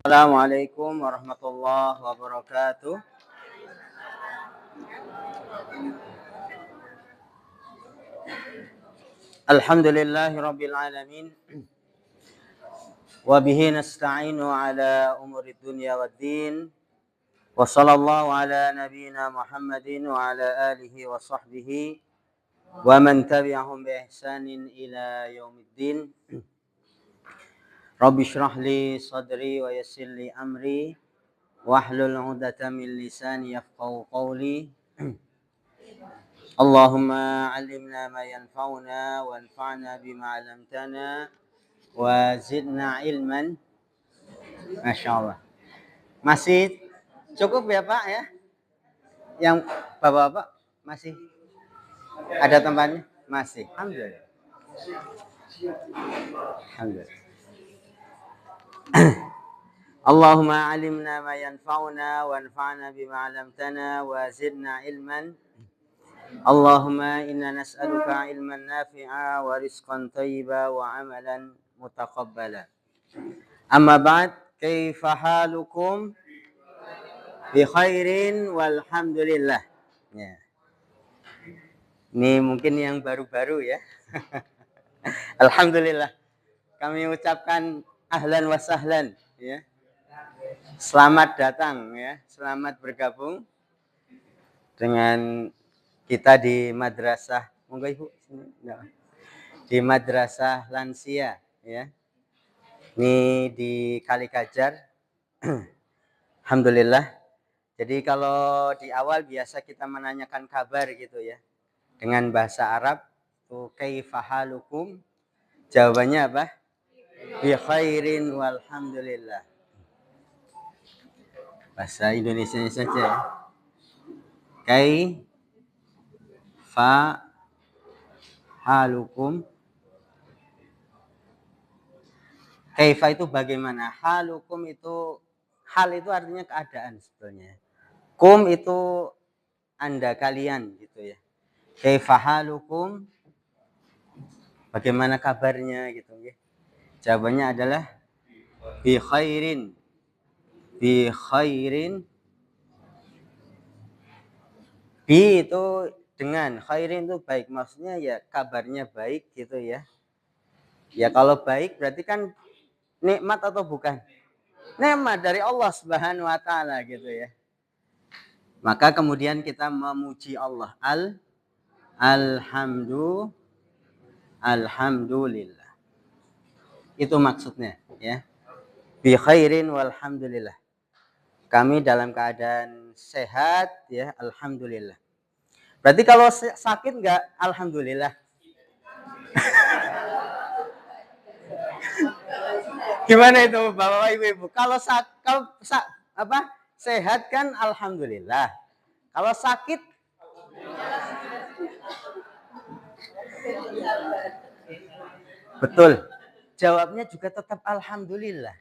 Assalamualaikum warahmatullahi wabarakatuh. Alhamdulillahi rabbil alamin. Wa bihi nasta'inu ala umuri dunya waddin. Wa sallallahu ala nabiyyina Muhammadin wa ala alihi wa sahbihi wa man tabi'ahum bi ihsanin ila yaumiddin. Rabbi shrah li sadri wa yassir li amri wahlul 'uqdatam min lisani yafqahu qawli. Allahumma 'allimna ma yanfa'una wanfa'na bima 'allamtana wa zidna ilman. Masya Allah. Masih cukup ya Pak ya? Yang Bapak-bapak masih ada tempatnya? Masih. Alhamdulillah. Alhamdulillah. Allahumma 'allimna ma yanfa'una wanfa'na bima 'allamtana wa zidna ilman. Allahumma inna nas'aluka ilman nafi'a wa rizqan thayyiba wa amalan mutaqabbala. Amma ba'd, kaifa halukum? Bi khairin walhamdulillah. Ya. Ini mungkin yang baru-baru ya. Alhamdulillah. Kami ucapkan ahlan wa sahlan ya. Selamat datang ya, selamat bergabung dengan kita di madrasah, monggo Ibu sini. Di madrasah lansia ya. Ini di Kalikajar. Alhamdulillah. Jadi kalau di awal biasa kita menanyakan kabar gitu ya. Dengan bahasa Arab tuh kaifa halukum? Jawabannya apa? Bi khairin walhamdulillah. Bahasa Indonesia saja ya. Kaifa halukum? Kaifa itu bagaimana? Halukum itu, hal itu artinya keadaan sebetulnya. Kum itu Anda, kalian gitu ya. Kaifa halukum? Bagaimana kabarnya gitu ya. Jawabannya adalah bi khairin. Bi khairin. Bi itu dengan, khairin itu baik, maksudnya ya kabarnya baik gitu ya. Ya kalau baik berarti kan nikmat atau bukan? Nikmat dari Allah Subhanahu wa taala gitu ya. Maka kemudian kita memuji Allah. Alhamdulillah. Itu maksudnya ya. Bi khairin walhamdulillah. Kami dalam keadaan sehat ya, alhamdulillah. Berarti kalau sakit enggak alhamdulillah. Gimana itu Bapak Ibu? Kalau sehat kan alhamdulillah. Kalau sakit betul. Jawabnya juga tetap alhamdulillah.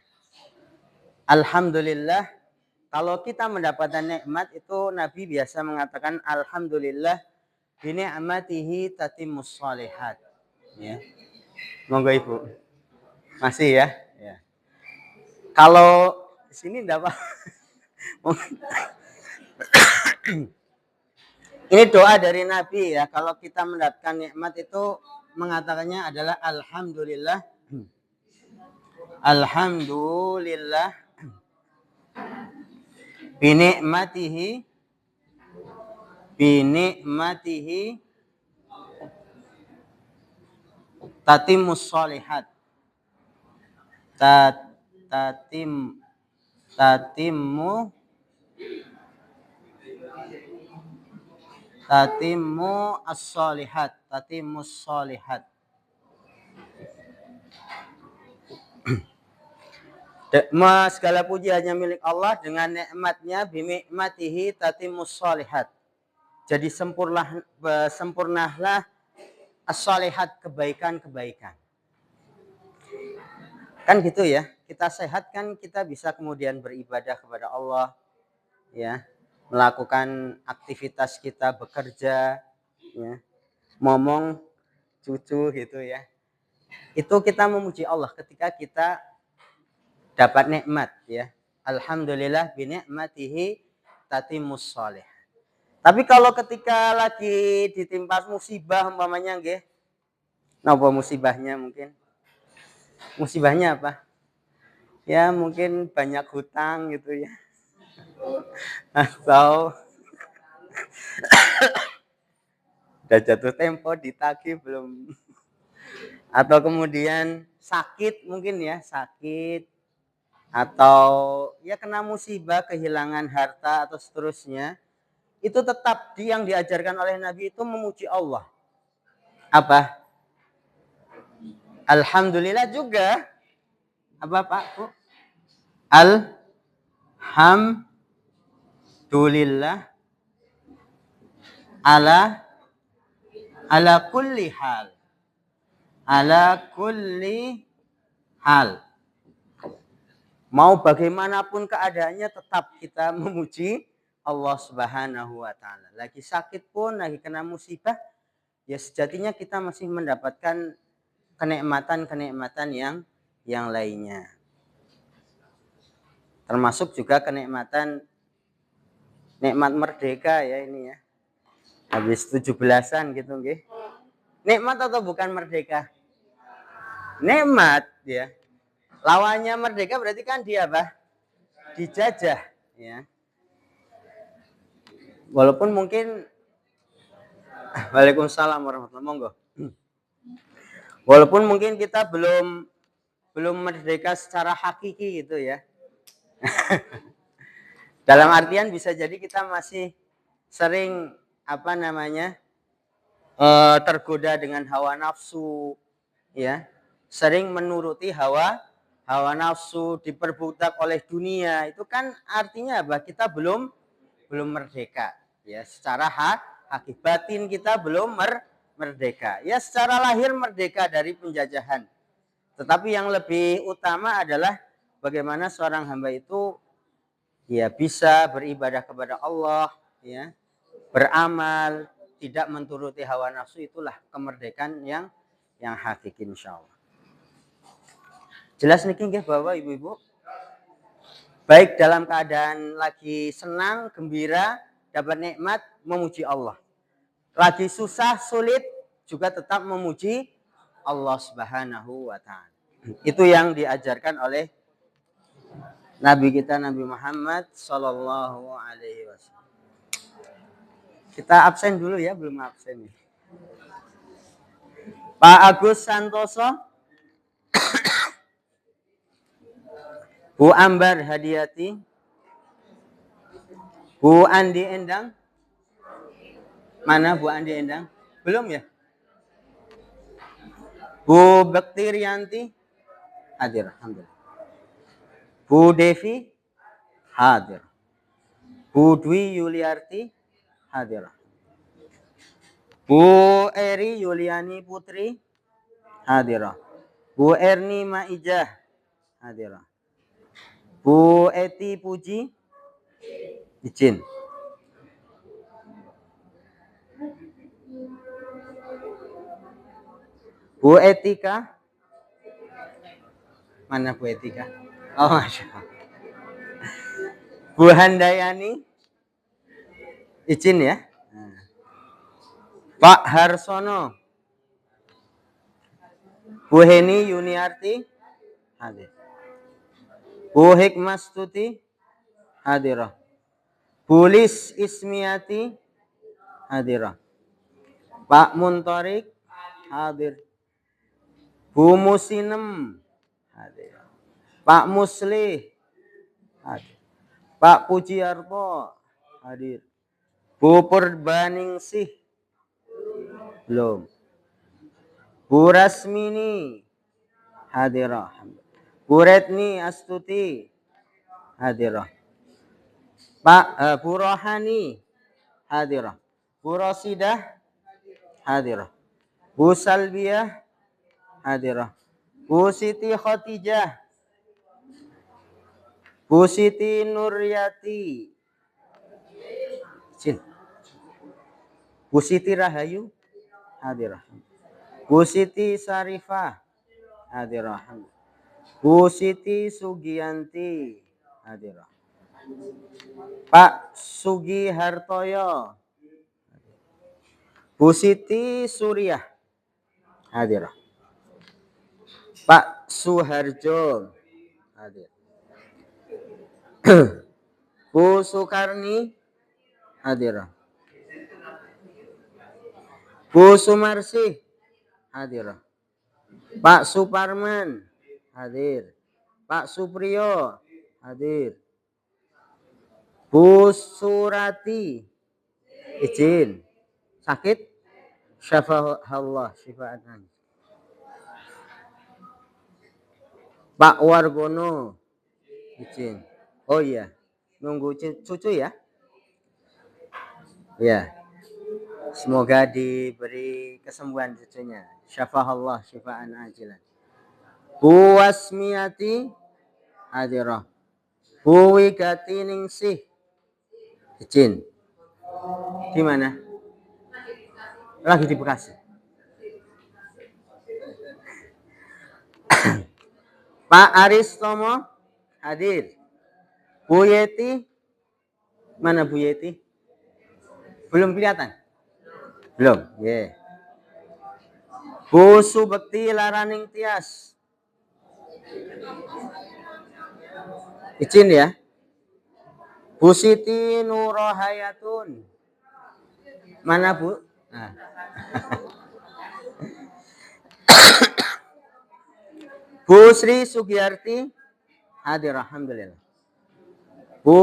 Alhamdulillah. Kalau kita mendapatkan nikmat itu Nabi biasa mengatakan alhamdulillah bi ni'matihi tatimmus shalihat. Ya. Monggo Ibu. Masih ya? Ya. Kalau di sini enggak apa. Ini doa dari Nabi ya. Kalau kita mendapatkan nikmat itu mengatakannya adalah alhamdulillah. Alhamdulillah binikmatihi tatimmus shalihat. Tatimmu as-shalihat. Tatimmus shalihat. Segala puji hanya milik Allah, dengan nikmatnya binikmatihi tatimmus shalihat. Jadi sempurnalah as-shalihat, kebaikan-kebaikan. Kan gitu ya. Kita sehat kan kita bisa kemudian beribadah kepada Allah ya. Melakukan aktivitas kita, bekerja ya. Ngomong cucu gitu ya. Itu kita memuji Allah ketika kita dapat nikmat ya. Alhamdulillah bi ni'matihi tatimmus shalih. Tapi kalau ketika lagi ditimpa musibah umpamanya nggih. Napa musibahnya mungkin? Musibahnya apa? Ya mungkin banyak hutang gitu ya. Atau udah jatuh tempo ditagih belum. Atau kemudian sakit mungkin ya, sakit atau ya kena musibah, kehilangan harta atau seterusnya. Itu tetap yang diajarkan oleh Nabi itu memuji Allah. Apa? Alhamdulillah juga. Apa Pak? Bu? Alhamdulillah ala kulli hal. Ala kulli hal. Mau bagaimanapun keadaannya tetap kita memuji Allah Subhanahu wa taala. Lagi sakit pun, lagi kena musibah, ya sejatinya kita masih mendapatkan kenikmatan-kenikmatan yang lainnya. Termasuk juga kenikmatan nikmat merdeka ya ini ya. Habis 17-an gitu nggih. Nikmat atau bukan merdeka? Nikmat ya. Lawannya merdeka berarti kan dia apa? Dijajah ya. Walaupun mungkin Waalaikumsalam warahmatullahi wabarakatuh. Walaupun mungkin kita belum merdeka secara hakiki gitu ya. Dalam artian bisa jadi kita masih sering apa namanya tergoda dengan hawa nafsu ya, sering menuruti hawa nafsu, diperbudak oleh dunia. Itu kan artinya apa? Kita belum merdeka ya, secara hakiki. Batin kita belum merdeka ya. Secara lahir merdeka dari penjajahan, tetapi yang lebih utama adalah bagaimana seorang hamba itu ya bisa beribadah kepada Allah ya, beramal, tidak menturuti hawa nafsu. Itulah kemerdekaan yang hakiki insyaallah. Jelas niki nggih Bapak Ibu-ibu? Baik dalam keadaan lagi senang, gembira, dapat nikmat, memuji Allah. Lagi susah, sulit, juga tetap memuji Allah Subhanahu wa taala. Itu yang diajarkan oleh Nabi kita Nabi Muhammad sallallahu alaihi wasallam. Kita absen dulu ya, belum absen nih. Pak Agus Santoso, Bu Ambar Hadiati, Bu Andi Endang. Mana Bu Andi Endang? Belum ya? Bu Bekti Rianti hadir, alhamdulillah. Bu Devi hadir. Bu Dwi Yuliarti hadir. Bu Eri Yuliani Putri hadir. Bu Erni Maijah hadir. Bu Eti Puji izin. Bu Etika, mana Bu Etika? Oh, Masya Allah. Bu Handayani izin ya. Pak Harsono, Bu Heni Yuniarti hadir. Bu Hikmastuti hadirah. Bu Lis Ismiati hadirah. Pak Muntorik hadir. Bu Musinem hadir. Pak Muslih hadir. Pak Pujiarto hadir. Bu Purbaningsih belum. Bu Rasmini hadirah. Bu Retni Astuti hadirah. Pak Bu Rohani hadirah. Bu Rosidah hadirah. Bu Salbiah hadirah. Bu Siti Khotijah, Bu Siti Nuryati, Bu Siti Rahayu hadirah. Bu Siti Sarifah hadirah. Bu Siti Sugiyanti hadirah. Pak Sugi Hartoyo. Bu Siti Suriah hadirah. Pak Suharjo hadir. Bu Sukarni hadirah. Bu Sumarsi hadirah. Pak Suparman hadir. Pak Supriyo hadir. Bu Surati izin. Sakit? Syafa'allah syifa'atan. Pak Wargono izin. Oh iya, nunggu cucu ya. Ya, semoga diberi kesembuhan cucunya. Syafa'allah syifa'an ajilan. Bu Wasmiati hadirah. Bu Wigati Ningsih izin. Di mana? Lagi di Bekasi. Pak Aristomo hadir. Bu Yeti, mana Bu Yeti? Belum kelihatan? Belum. Yeah. Bu Subekti Laraning Tias. Izin ya. Bu Siti Nurohayatun. Mana Bu? Nah. Bu Sri Sugiyarti hadir, alhamdulillah. Bu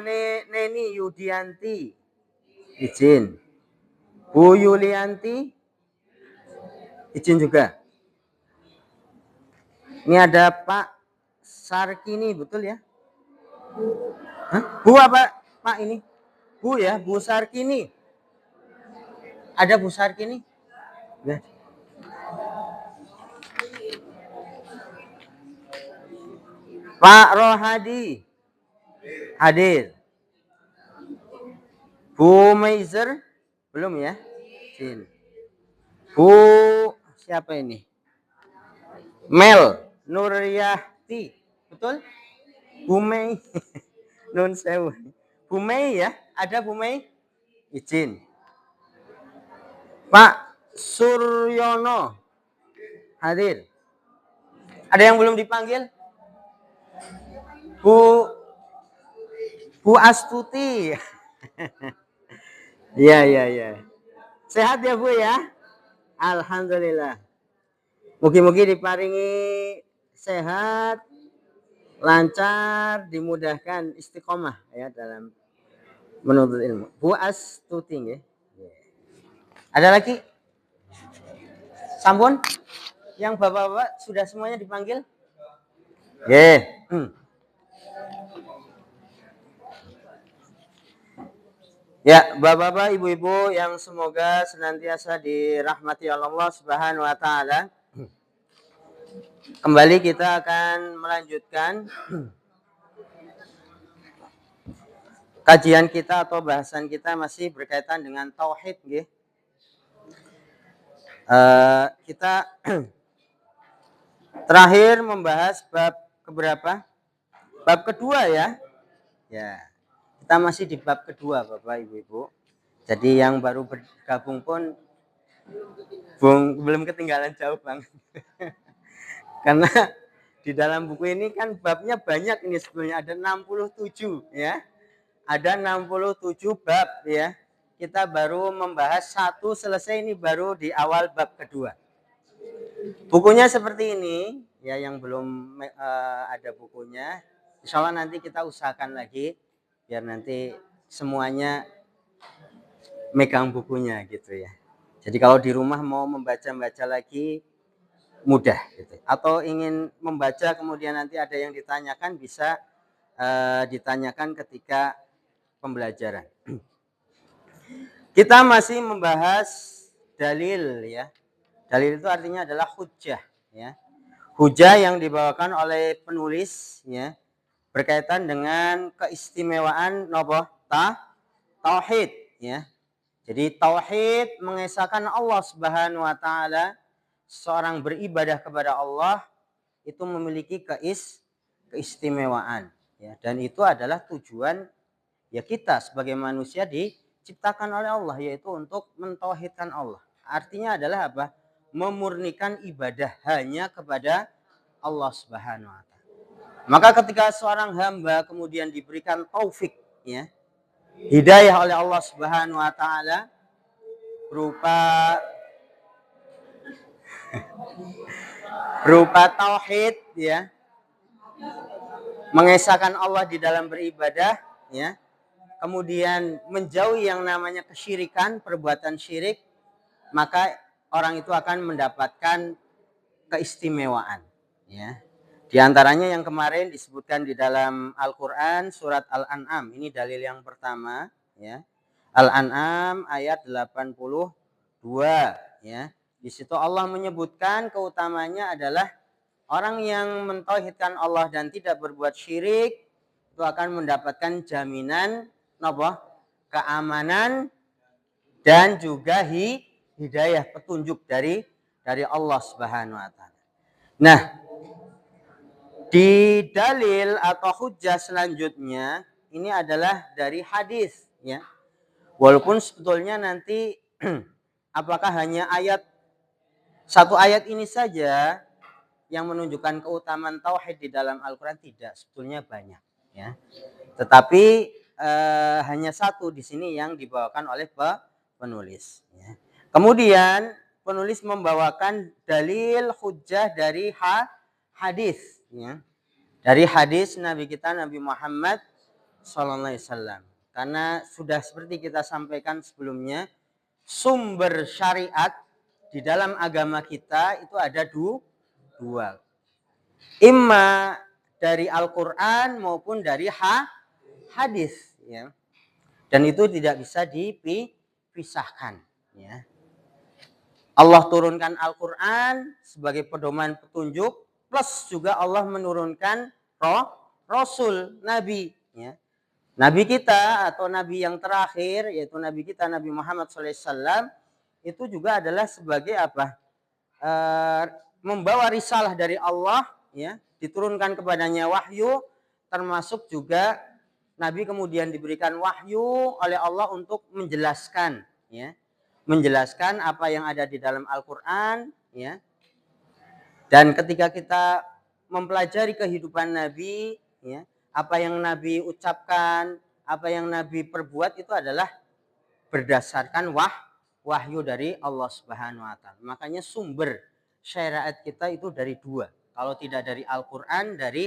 Neni Yudianti izin. Bu Yulianti izin juga. Ini ada Pak Sarkini, betul ya? Hah? Bu apa Pak ini? Bu ya, Bu Sarkini. Ada Bu Sarkini? Ya. Pak Rohadi hadir. Bu Meizer belum ya? Izin. Bu siapa ini? Mel Nuryati, betul? Bu Mei. Nun sewu. Bu Mei ya? Ada Bu Mei? Izin. Pak Suryono hadir. Ada yang belum dipanggil? Bu Astuti. Iya, iya, iya. Sehat ya Bu ya? Alhamdulillah. Mugi-mugi diparingi sehat, lancar, dimudahkan istiqomah ya dalam menuntut ilmu. Bu Astuti ya. Ada lagi? Sampun? Yang bapak-bapak sudah semuanya dipanggil? Yeah. Ya, bapak-bapak, ibu-ibu yang semoga senantiasa dirahmati Allah Subhanahu wa taala. Kembali kita akan melanjutkan kajian kita atau bahasan kita masih berkaitan dengan tauhid, nggih. Kita terakhir membahas bab keberapa? Bab kedua ya. Ya. Kita masih di bab kedua, Bapak Ibu-ibu. Jadi yang baru bergabung pun belum ketinggalan jauh, Bang. Karena di dalam buku ini kan babnya banyak ini sebetulnya, ada 67 ya. Ada 67 bab ya. Kita baru membahas satu selesai, ini baru di awal bab kedua. Bukunya seperti ini ya, yang belum ada bukunya. Insya Allah nanti kita usahakan lagi biar nanti semuanya megang bukunya gitu ya. Jadi kalau di rumah mau membaca lagi mudah gitu. Atau ingin membaca kemudian nanti ada yang ditanyakan, bisa ditanyakan ketika pembelajaran. Kita masih membahas dalil ya. Dalil itu artinya adalah hujjah ya. Hujjah yang dibawakan oleh penulis ya, berkaitan dengan keistimewaan tauhid ya. Jadi tauhid mengesahkan Allah Subhanahu wa taala, seorang beribadah kepada Allah itu memiliki keistimewaan, ya. Dan itu adalah tujuan ya kita sebagai manusia diciptakan oleh Allah, yaitu untuk mentauhidkan Allah. Artinya adalah apa? Memurnikan ibadah hanya kepada Allah Subhanahu wa taala. Maka ketika seorang hamba kemudian diberikan taufik, ya, hidayah oleh Allah Subhanahu wa taala berupa tauhid, ya, mengesahkan Allah di dalam beribadah, ya, kemudian menjauhi yang namanya kesyirikan, perbuatan syirik, maka orang itu akan mendapatkan keistimewaan, ya. Di antaranya yang kemarin disebutkan di dalam Al-Qur'an surat Al-An'am. Ini dalil yang pertama, ya. Al-An'am ayat 82, ya. Di situ Allah menyebutkan keutamanya adalah orang yang mentauhidkan Allah dan tidak berbuat syirik itu akan mendapatkan jaminan apa? Keamanan dan juga hidayah, petunjuk dari Allah Subhanahu wa taala. Nah, di dalil atau hujjah selanjutnya ini adalah dari hadis, ya. Walaupun sebetulnya nanti apakah hanya satu ayat ini saja yang menunjukkan keutamaan tauhid di dalam Al-Qur'an? Tidak, sebetulnya banyak, ya. Tetapi hanya satu di sini yang dibawakan oleh penulis, ya. Kemudian penulis membawakan dalil hujjah dari hadis, ya. Dari hadis Nabi kita Nabi Muhammad sallallahu alaihi wasallam. Karena sudah seperti kita sampaikan sebelumnya, sumber syariat di dalam agama kita itu ada dua. Imma dari Al-Qur'an maupun dari hadis, ya. Dan itu tidak bisa dipisahkan, ya. Allah turunkan Al-Qur'an sebagai pedoman petunjuk, plus juga Allah menurunkan Rasul, Nabi, ya. Nabi kita atau Nabi yang terakhir yaitu Nabi kita Nabi Muhammad SAW itu juga adalah sebagai apa? Membawa risalah dari Allah, ya, diturunkan kepadanya wahyu, termasuk juga Nabi kemudian diberikan wahyu oleh Allah untuk menjelaskan, ya, menjelaskan apa yang ada di dalam Al-Qur'an, ya. Dan ketika kita mempelajari kehidupan Nabi, ya, apa yang Nabi ucapkan, apa yang Nabi perbuat itu adalah berdasarkan wahyu dari Allah Subhanahu wa taala. Makanya sumber syariat kita itu dari dua. Kalau tidak dari Al-Qur'an, dari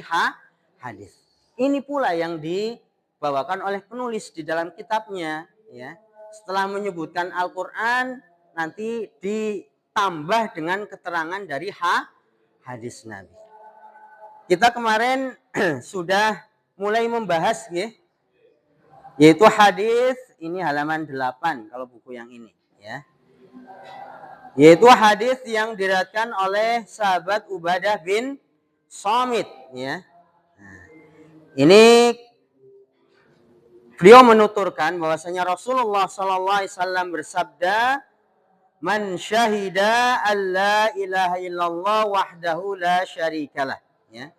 hadis. Ini pula yang dibawakan oleh penulis di dalam kitabnya, ya. Setelah menyebutkan Al-Qur'an, nanti ditambah dengan keterangan dari hadis Nabi. Kita kemarin sudah mulai membahas, ya, yaitu hadis ini halaman 8 kalau buku yang ini, ya. Yaitu hadis yang diriwayatkan oleh sahabat Ubadah bin Samit, ya. Nah, ini beliau menuturkan bahwasanya Rasulullah sallallahu alaihi wasallam bersabda, "Man syahida alla ilaha illallah wahdahu la syarikalah." Ya.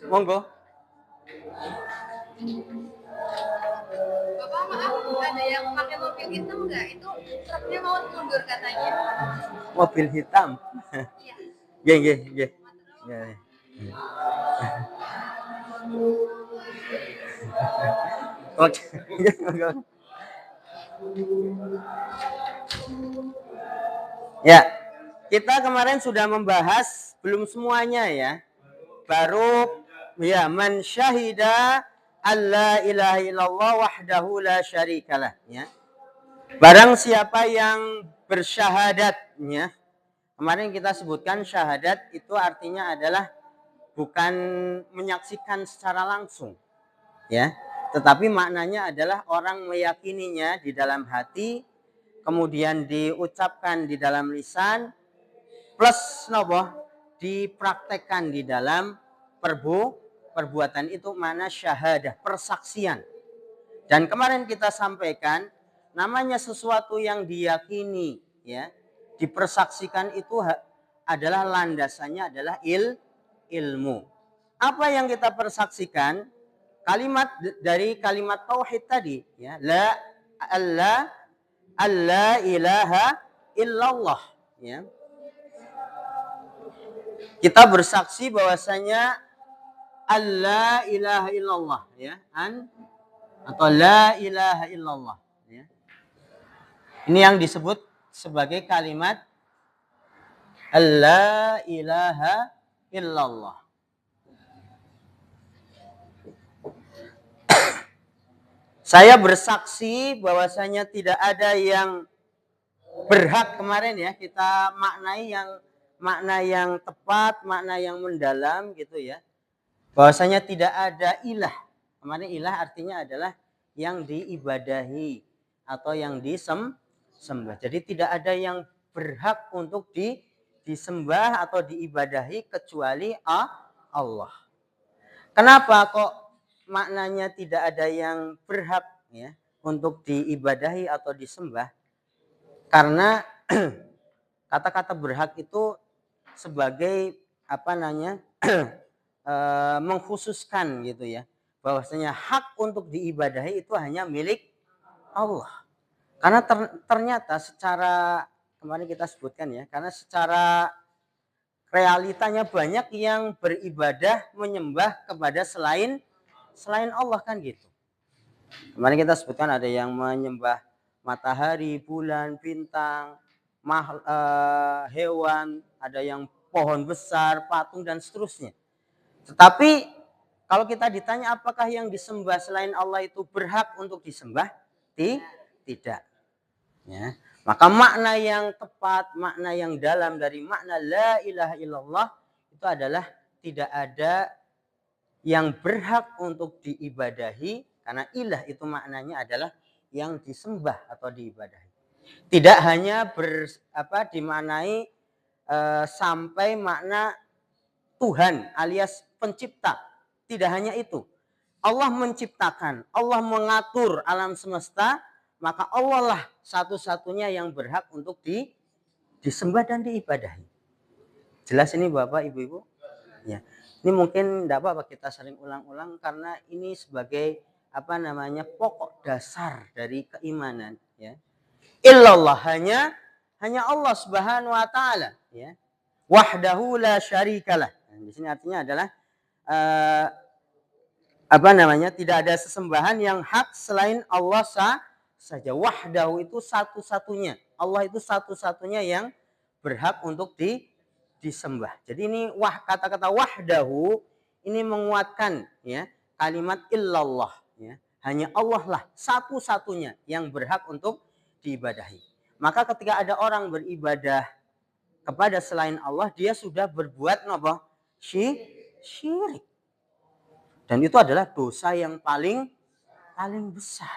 Monggo. Bapak maaf, ada yang pakai mobil hitam nggak? Itu truknya mau mundur katanya. Mobil hitam. Iya. Nggih. Oke. Ya, kita kemarin sudah membahas belum semuanya, ya. Baru ya man syahida alla ilaha illallah wahdahu la syarikalah, ya. Barang siapa yang bersyahadatnya. Kemarin kita sebutkan syahadat itu artinya adalah bukan menyaksikan secara langsung, ya. Tetapi maknanya adalah orang meyakininya di dalam hati, kemudian diucapkan di dalam lisan, plus dipraktekkan di dalam perbuatan. Itu mana syahadah, persaksian. Dan kemarin kita sampaikan namanya sesuatu yang diyakini, ya, dipersaksikan itu adalah landasannya adalah ilmu. Apa yang kita persaksikan? Kalimat dari kalimat tauhid tadi, ya. La ilaha illallah, ya. Kita bersaksi bahwasanya alla ilaha illallah, ya. Atau la ilaha illallah, ya. Ini yang disebut sebagai kalimat alla ilaha illallah. Saya bersaksi bahwasanya tidak ada yang berhak, kemarin ya kita maknai yang makna yang tepat, makna yang mendalam gitu ya. Bahwasanya tidak ada ilah. Kemarin ilah artinya adalah yang diibadahi atau yang disembah. Jadi tidak ada yang berhak untuk disembah atau diibadahi kecuali Allah. Kenapa kok maknanya tidak ada yang berhak ya untuk diibadahi atau disembah? Karena kata-kata berhak itu sebagai apa namanya mengkhususkan gitu ya, bahwasanya hak untuk diibadahi itu hanya milik Allah. Karena ternyata secara kemarin kita sebutkan ya, karena secara realitanya banyak yang beribadah menyembah kepada selain Allah kan gitu. Kemarin kita sebutkan ada yang menyembah matahari, bulan, bintang, hewan, ada yang pohon besar, patung dan seterusnya. Tetapi kalau kita ditanya apakah yang disembah selain Allah itu berhak untuk disembah? Tidak. Ya. Maka makna yang tepat, makna yang dalam dari makna la ilaha illallah itu adalah tidak ada yang berhak untuk diibadahi, karena ilah itu maknanya adalah yang disembah atau diibadahi. Tidak hanya dimaknai sampai makna Tuhan alias pencipta. Tidak hanya itu. Allah menciptakan, Allah mengatur alam semesta, maka Allah lah satu-satunya yang berhak untuk disembah dan diibadahi. Jelas ini Bapak, Ibu-ibu? Ya. Ini mungkin tidak apa-apa kita sering ulang-ulang karena ini sebagai pokok dasar dari keimanan, ya. Illallah, hanya Allah Subhanahu wa taala, ya. Wahdahu la syarikalah. Nah, di sini artinya adalah tidak ada sesembahan yang hak selain Allah saja. Wahdahu itu satu-satunya. Allah itu satu-satunya yang berhak untuk disembah. Jadi ini kata-kata wahdahu ini menguatkan ya kalimat illallah, ya. Hanya Allah lah satu-satunya yang berhak untuk diibadahi. Maka ketika ada orang beribadah kepada selain Allah, dia sudah berbuat syirik. Dan itu adalah dosa yang paling besar.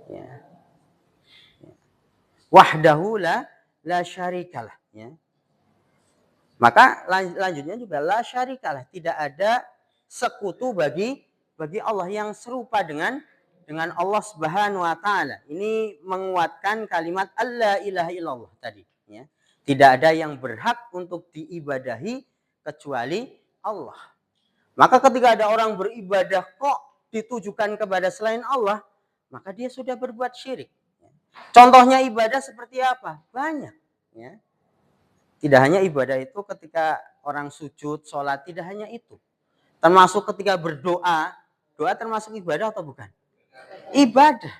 Ya. Wahdahu la syarikalah, ya. Maka lanjutnya juga la syarikalah, tidak ada sekutu bagi Allah yang serupa dengan Allah Subhanahu wa taala. Ini menguatkan kalimat alla ilaha illallah tadi, ya. Tidak ada yang berhak untuk diibadahi kecuali Allah. Maka ketika ada orang beribadah kok ditujukan kepada selain Allah, maka dia sudah berbuat syirik. Contohnya ibadah seperti apa? Banyak, ya. Tidak hanya ibadah itu ketika orang sujud, sholat, tidak hanya itu. Termasuk ketika berdoa, doa termasuk ibadah atau bukan? Ibadah.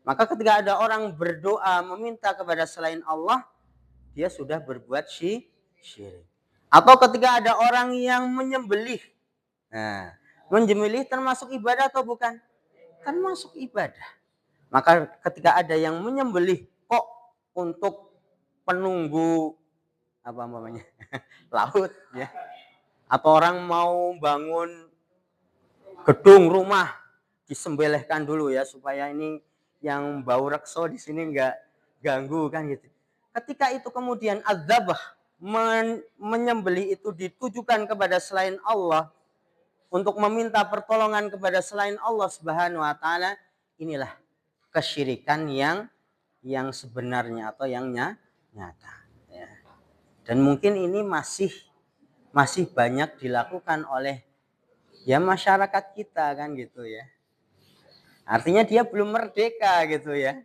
Maka ketika ada orang berdoa meminta kepada selain Allah, dia sudah berbuat syirik. Atau ketika ada orang yang menyembelih. Nah, menyembelih termasuk ibadah atau bukan? Termasuk ibadah. Maka ketika ada yang menyembelih kok untuk penunggu laut, ya. Atau orang mau bangun gedung rumah disembelihkan dulu ya supaya ini yang bau rekso di sini enggak ganggu kan gitu. Ketika itu kemudian adzabah menyembelih itu ditujukan kepada selain Allah untuk meminta pertolongan kepada selain Allah Subhanahu wa taala, inilah kesyirikan yang sebenarnya atau yang nyata, ya. Dan mungkin ini masih banyak dilakukan oleh ya masyarakat kita kan gitu ya. Artinya dia belum merdeka gitu ya.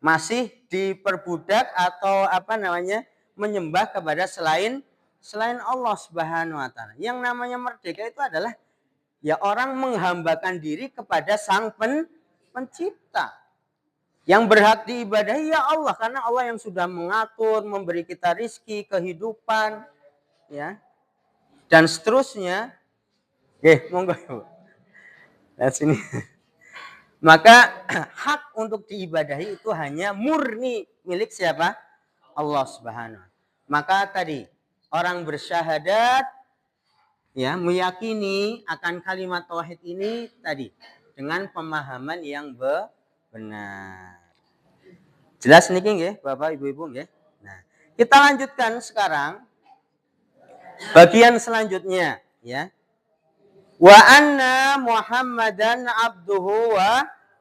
Masih diperbudak atau apa namanya menyembah kepada selain Allah Subhanahu wa taala. Yang namanya merdeka itu adalah ya orang menghambakan diri kepada Sang Pencipta. Yang berhak diibadahi ya Allah, karena Allah yang sudah mengatur, memberi kita rizki, kehidupan, ya, dan seterusnya. Monggo Ibu. Lihat sini. Maka hak untuk diibadahi itu hanya murni milik siapa? Allah Subhanahu. Maka tadi orang bersyahadat ya meyakini akan kalimat tauhid ini tadi dengan pemahaman yang benar. Jelas niki nggih, Bapak Ibu-ibu nggih. Nah, kita lanjutkan sekarang bagian selanjutnya ya. Wa anna Muhammadan abduhu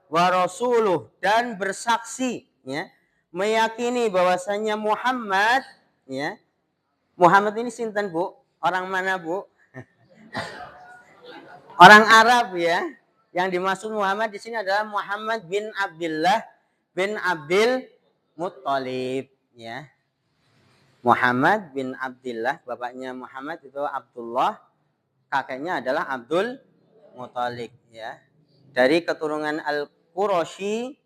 wa rasuluh, dan bersaksi ya, meyakini bahwasanya Muhammad ya. Muhammad ini sinten, Bu? Orang mana, Bu? Orang Arab ya. Yang dimaksud Muhammad di sini adalah Muhammad bin Abdullah bin Abdul Muttalib ya. Muhammad bin Abdullah, bapaknya Muhammad itu Abdullah, kakeknya adalah Abdul Muttalib ya. Dari keturunan Al-Quraisy,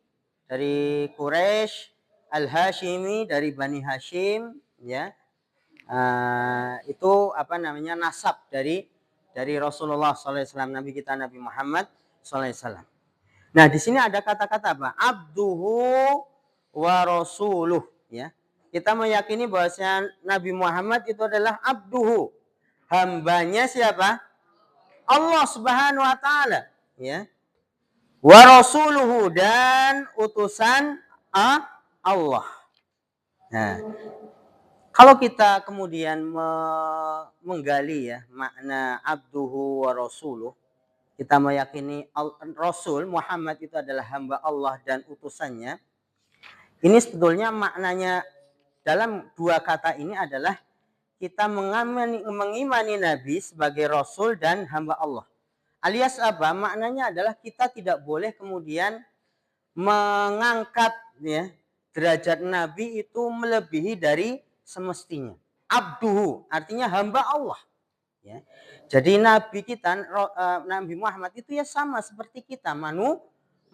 dari Quraisy, Al-Hashimi dari Bani Hashim ya. Itu apa namanya nasab dari Rasulullah SAW, Nabi kita Nabi Muhammad SAW. Nah, di sini ada kata-kata apa? Abduhu wa rasuluh ya. Kita meyakini bahwasanya Nabi Muhammad itu adalah abduhu, hambanya siapa? Allah Subhanahu wa taala ya. Wa rasuluhu, dan utusan Allah. Nah, kalau kita kemudian menggali ya makna abduhu wa rasuluh, kita meyakini Rasul Muhammad itu adalah hamba Allah dan utusannya. Ini sebetulnya maknanya dalam dua kata ini adalah kita mengimani Nabi sebagai Rasul dan hamba Allah. Alias apa? Maknanya adalah kita tidak boleh kemudian mengangkat ya derajat Nabi itu melebihi dari semestinya. Abduhu artinya hamba Allah. Ya. Jadi Nabi kita, Nabi Muhammad itu ya sama seperti kita,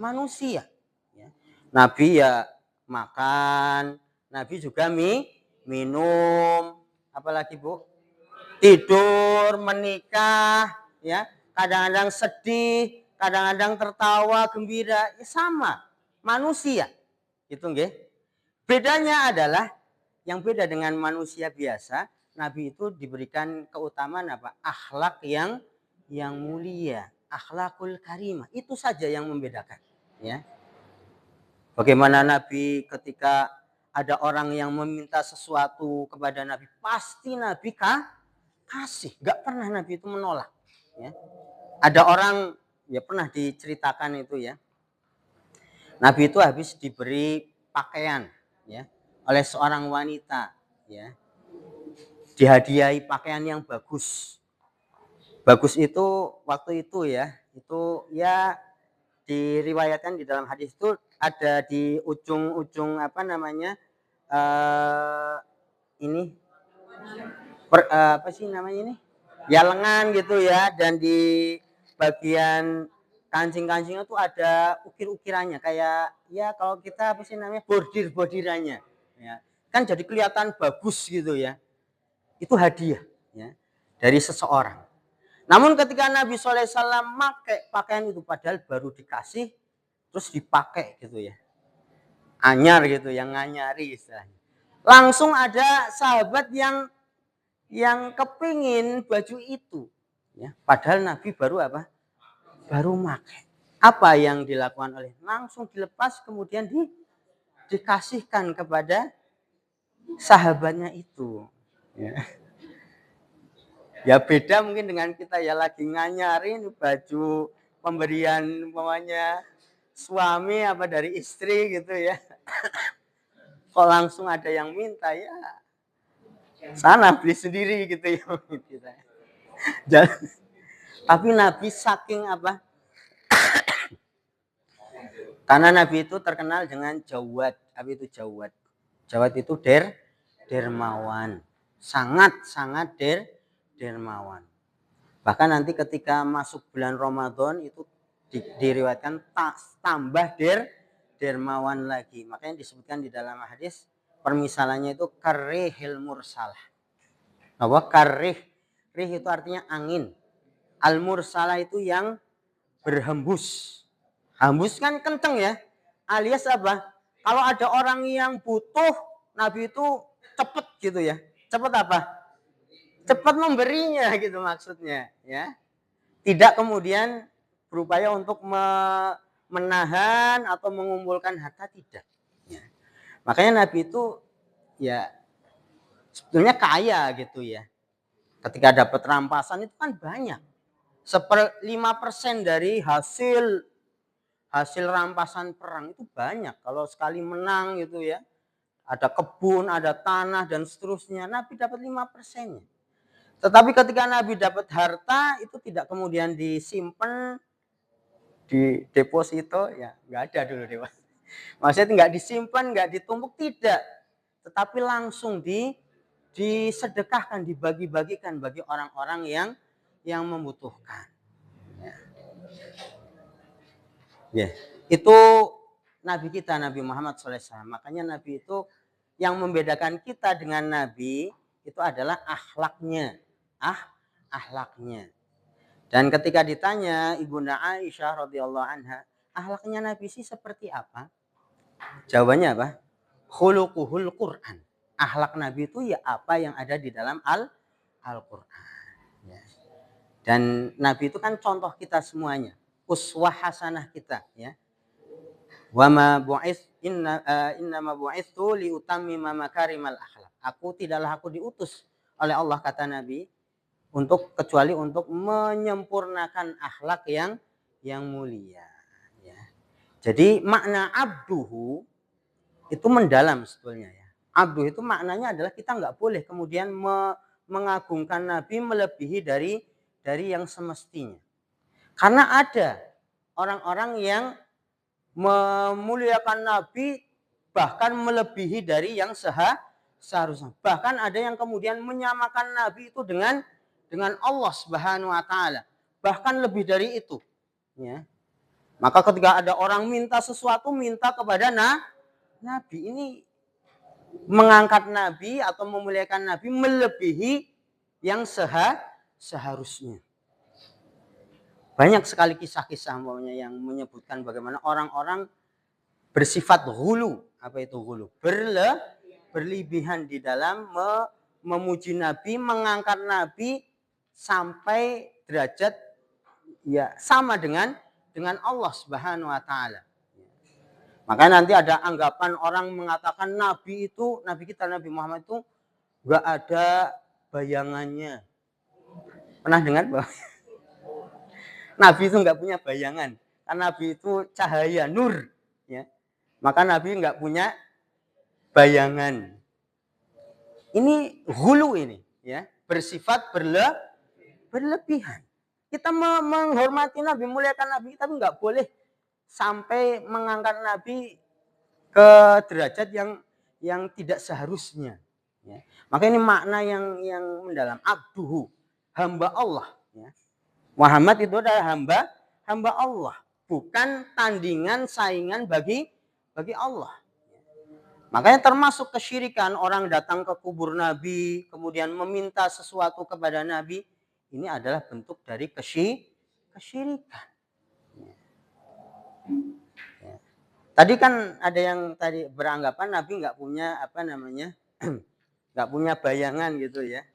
manusia. Ya. Nabi ya makan, Nabi juga minum, apalagi Bu, tidur, menikah, ya, kadang-kadang sedih, kadang-kadang tertawa, gembira, ya sama, manusia, gitu nggih. Bedanya adalah yang beda dengan manusia biasa, Nabi itu diberikan keutamaan apa? Akhlak yang mulia, akhlakul karimah, itu saja yang membedakan, ya. Bagaimana Nabi ketika ada orang yang meminta sesuatu kepada Nabi, pasti Nabi kasih, nggak pernah Nabi itu menolak. Ya. Ada orang ya pernah diceritakan itu ya, Nabi itu habis diberi pakaian ya oleh seorang wanita ya, dihadiahi pakaian yang bagus. Bagus itu waktu itu ya, itu ya diriwayatkan di dalam hadis itu ada di ujung-ujung apa namanya ini apa sih namanya ini ya lengan gitu ya, dan di bagian kancing-kancingnya tuh ada ukir-ukirannya kayak ya kalau kita apa sih namanya bordirannya ya, kan jadi kelihatan bagus gitu ya. Itu hadiah ya dari seseorang. Namun ketika Nabi SAW pakai pakaian itu padahal baru dikasih terus dipakai gitu ya, anyar gitu, yang nganyari istilahnya, langsung ada sahabat yang kepingin baju itu ya, padahal Nabi baru apa, baru pakai. Apa yang dilakukan oleh, langsung dilepas kemudian dikasihkan kepada sahabatnya itu ya. Ya beda mungkin dengan kita ya lagi nganyarin baju pemberian umpamanya suami apa dari istri gitu ya. Kok langsung ada yang minta ya. Sana beli sendiri gitu ya. Tapi Nabi saking apa? Karena Nabi itu terkenal dengan jawad. Apa itu jawad? Jawad itu dermawan. Sangat dermawan. Bahkan nanti ketika masuk bulan Ramadan itu diriwayatkan tambah dermawan lagi. Makanya disebutkan di dalam hadis permisalannya itu karihil mursalah. Bahwa karih itu artinya angin. Al mursalah itu yang berhembus. Hembus kan kenceng ya. Alias apa? Kalau ada orang yang butuh, Nabi itu cepet gitu ya. Cepet apa? Cepat memberinya gitu maksudnya ya. Tidak kemudian berupaya untuk menahan atau mengumpulkan harta, tidak ya. Makanya Nabi itu ya sebetulnya kaya gitu ya. Ketika dapat rampasan itu kan banyak. 1/5% dari hasil rampasan perang itu banyak. Kalau sekali menang gitu ya, ada kebun, ada tanah dan seterusnya, Nabi dapat 5%-nya. Tetapi ketika Nabi dapat harta itu tidak kemudian disimpan di deposito, ya nggak ada dulu dewa. Maksudnya nggak disimpan, nggak ditumpuk, tidak. Tetapi langsung disedekahkan, dibagi-bagikan bagi orang-orang yang membutuhkan. Ya, itu Nabi kita, Nabi Muhammad SAW. Makanya Nabi itu yang membedakan kita dengan Nabi itu adalah akhlaknya. Akhlaknya. Dan ketika ditanya Ibunda Aisyah radhiyallahu anha, akhlaknya Nabi sih seperti apa? Jawabannya apa? Khuluquhul Quran. Akhlak Nabi itu ya apa yang ada di dalam Al-Quran. Ya. Dan Nabi itu kan contoh kita semuanya, uswah hasanah kita ya. Wa ma bu'its inna ma bu'itsu li utammima makarimal akhlak. Tidaklah aku diutus oleh Allah, kata Nabi, kecuali untuk menyempurnakan akhlak yang mulia ya. Jadi makna abduhu itu mendalam sebetulnya ya. Abduh itu maknanya adalah kita nggak boleh kemudian mengagungkan Nabi melebihi dari yang semestinya. Karena ada orang-orang yang memuliakan Nabi bahkan melebihi dari yang seharusnya. Bahkan ada yang kemudian menyamakan Nabi itu dengan Allah Subhanahu wa taala. Bahkan lebih dari itu, ya. Maka ketika ada orang minta sesuatu, minta kepada Nabi, ini mengangkat Nabi atau memuliakan Nabi melebihi yang seharusnya. Banyak sekali kisah-kisah yang menyebutkan bagaimana orang-orang bersifat ghulu. Apa itu ghulu? Berlebihan di dalam memuji Nabi, mengangkat Nabi sampai derajat ya sama dengan Allah Subhanahu wa taala. Maka nanti ada anggapan orang mengatakan Nabi kita Nabi Muhammad itu enggak ada bayangannya. Pernah dengar bahwa Nabi itu enggak punya bayangan? Karena Nabi itu cahaya, nur ya. Maka Nabi enggak punya bayangan. Ini ghulu ini ya, bersifat berlebihan. Kita menghormati Nabi, muliakan Nabi, tapi nggak boleh sampai mengangkat Nabi ke derajat yang tidak seharusnya. Ya. Maka ini makna yang mendalam. Abduhu, hamba Allah. Ya. Muhammad itu adalah hamba Allah, bukan tandingan saingan bagi Allah. Makanya termasuk kesyirikan orang datang ke kubur Nabi, kemudian meminta sesuatu kepada Nabi. Ini adalah bentuk dari kesyirikan. Ya. Tadi kan ada yang tadi beranggapan Nabi nggak punya nggak punya bayangan gitu ya.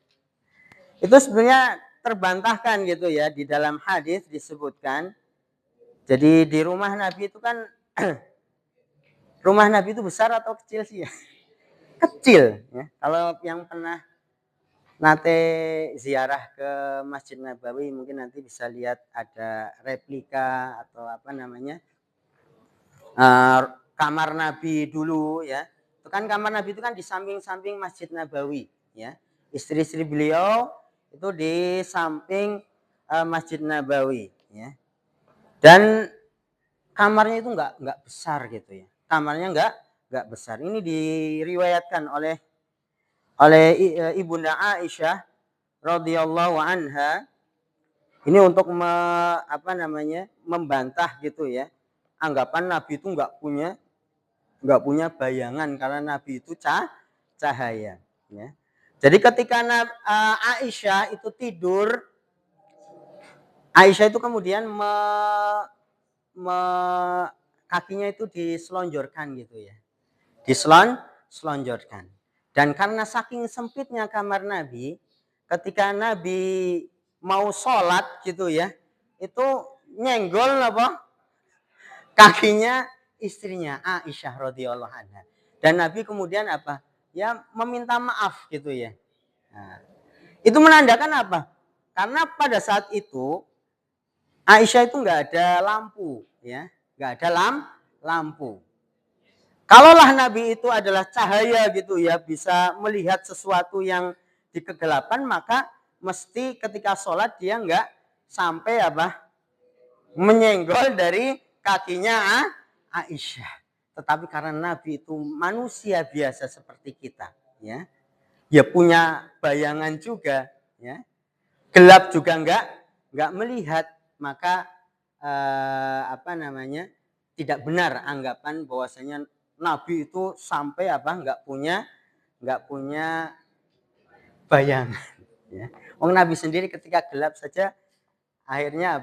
Itu sebenarnya terbantahkan gitu ya, di dalam hadis disebutkan. Jadi di rumah Nabi itu kan rumah Nabi itu besar atau kecil sih ya? Kecil ya. Kalau yang pernah nate ziarah ke Masjid Nabawi mungkin nanti bisa lihat ada replika atau kamar Nabi dulu ya. Itu kan kamar Nabi itu kan di samping-samping Masjid Nabawi ya. Istri-istri beliau itu di samping Masjid Nabawi, ya. Dan kamarnya itu nggak besar gitu ya. Kamarnya nggak besar. Ini diriwayatkan oleh Ibunda Aisyah radhiyallahu anha. Ini untuk membantah gitu ya. Anggapan Nabi itu nggak punya bayangan karena Nabi itu cahaya, ya. Jadi ketika Aisyah itu tidur, Aisyah itu kemudian kakinya itu diselonjorkan gitu ya. Diselonjorkan. Dan karena saking sempitnya kamar Nabi, ketika Nabi mau sholat gitu ya, itu nyenggol apa? Kakinya istrinya Aisyah radhiyallahu anha. Dan Nabi kemudian apa? Ya meminta maaf gitu ya. Nah, itu menandakan apa? Karena pada saat itu Aisyah itu nggak ada lampu, ya, nggak ada lampu. Kalaulah Nabi itu adalah cahaya gitu ya, bisa melihat sesuatu yang di kegelapan, maka mesti ketika sholat dia nggak sampai menyenggol dari kakinya Aisyah. Tetapi karena Nabi itu manusia biasa seperti kita, ya, dia punya bayangan juga, ya, gelap juga nggak melihat, maka tidak benar anggapan bahwasanya Nabi itu sampai nggak punya bayangan, ya. Nabi sendiri ketika gelap saja akhirnya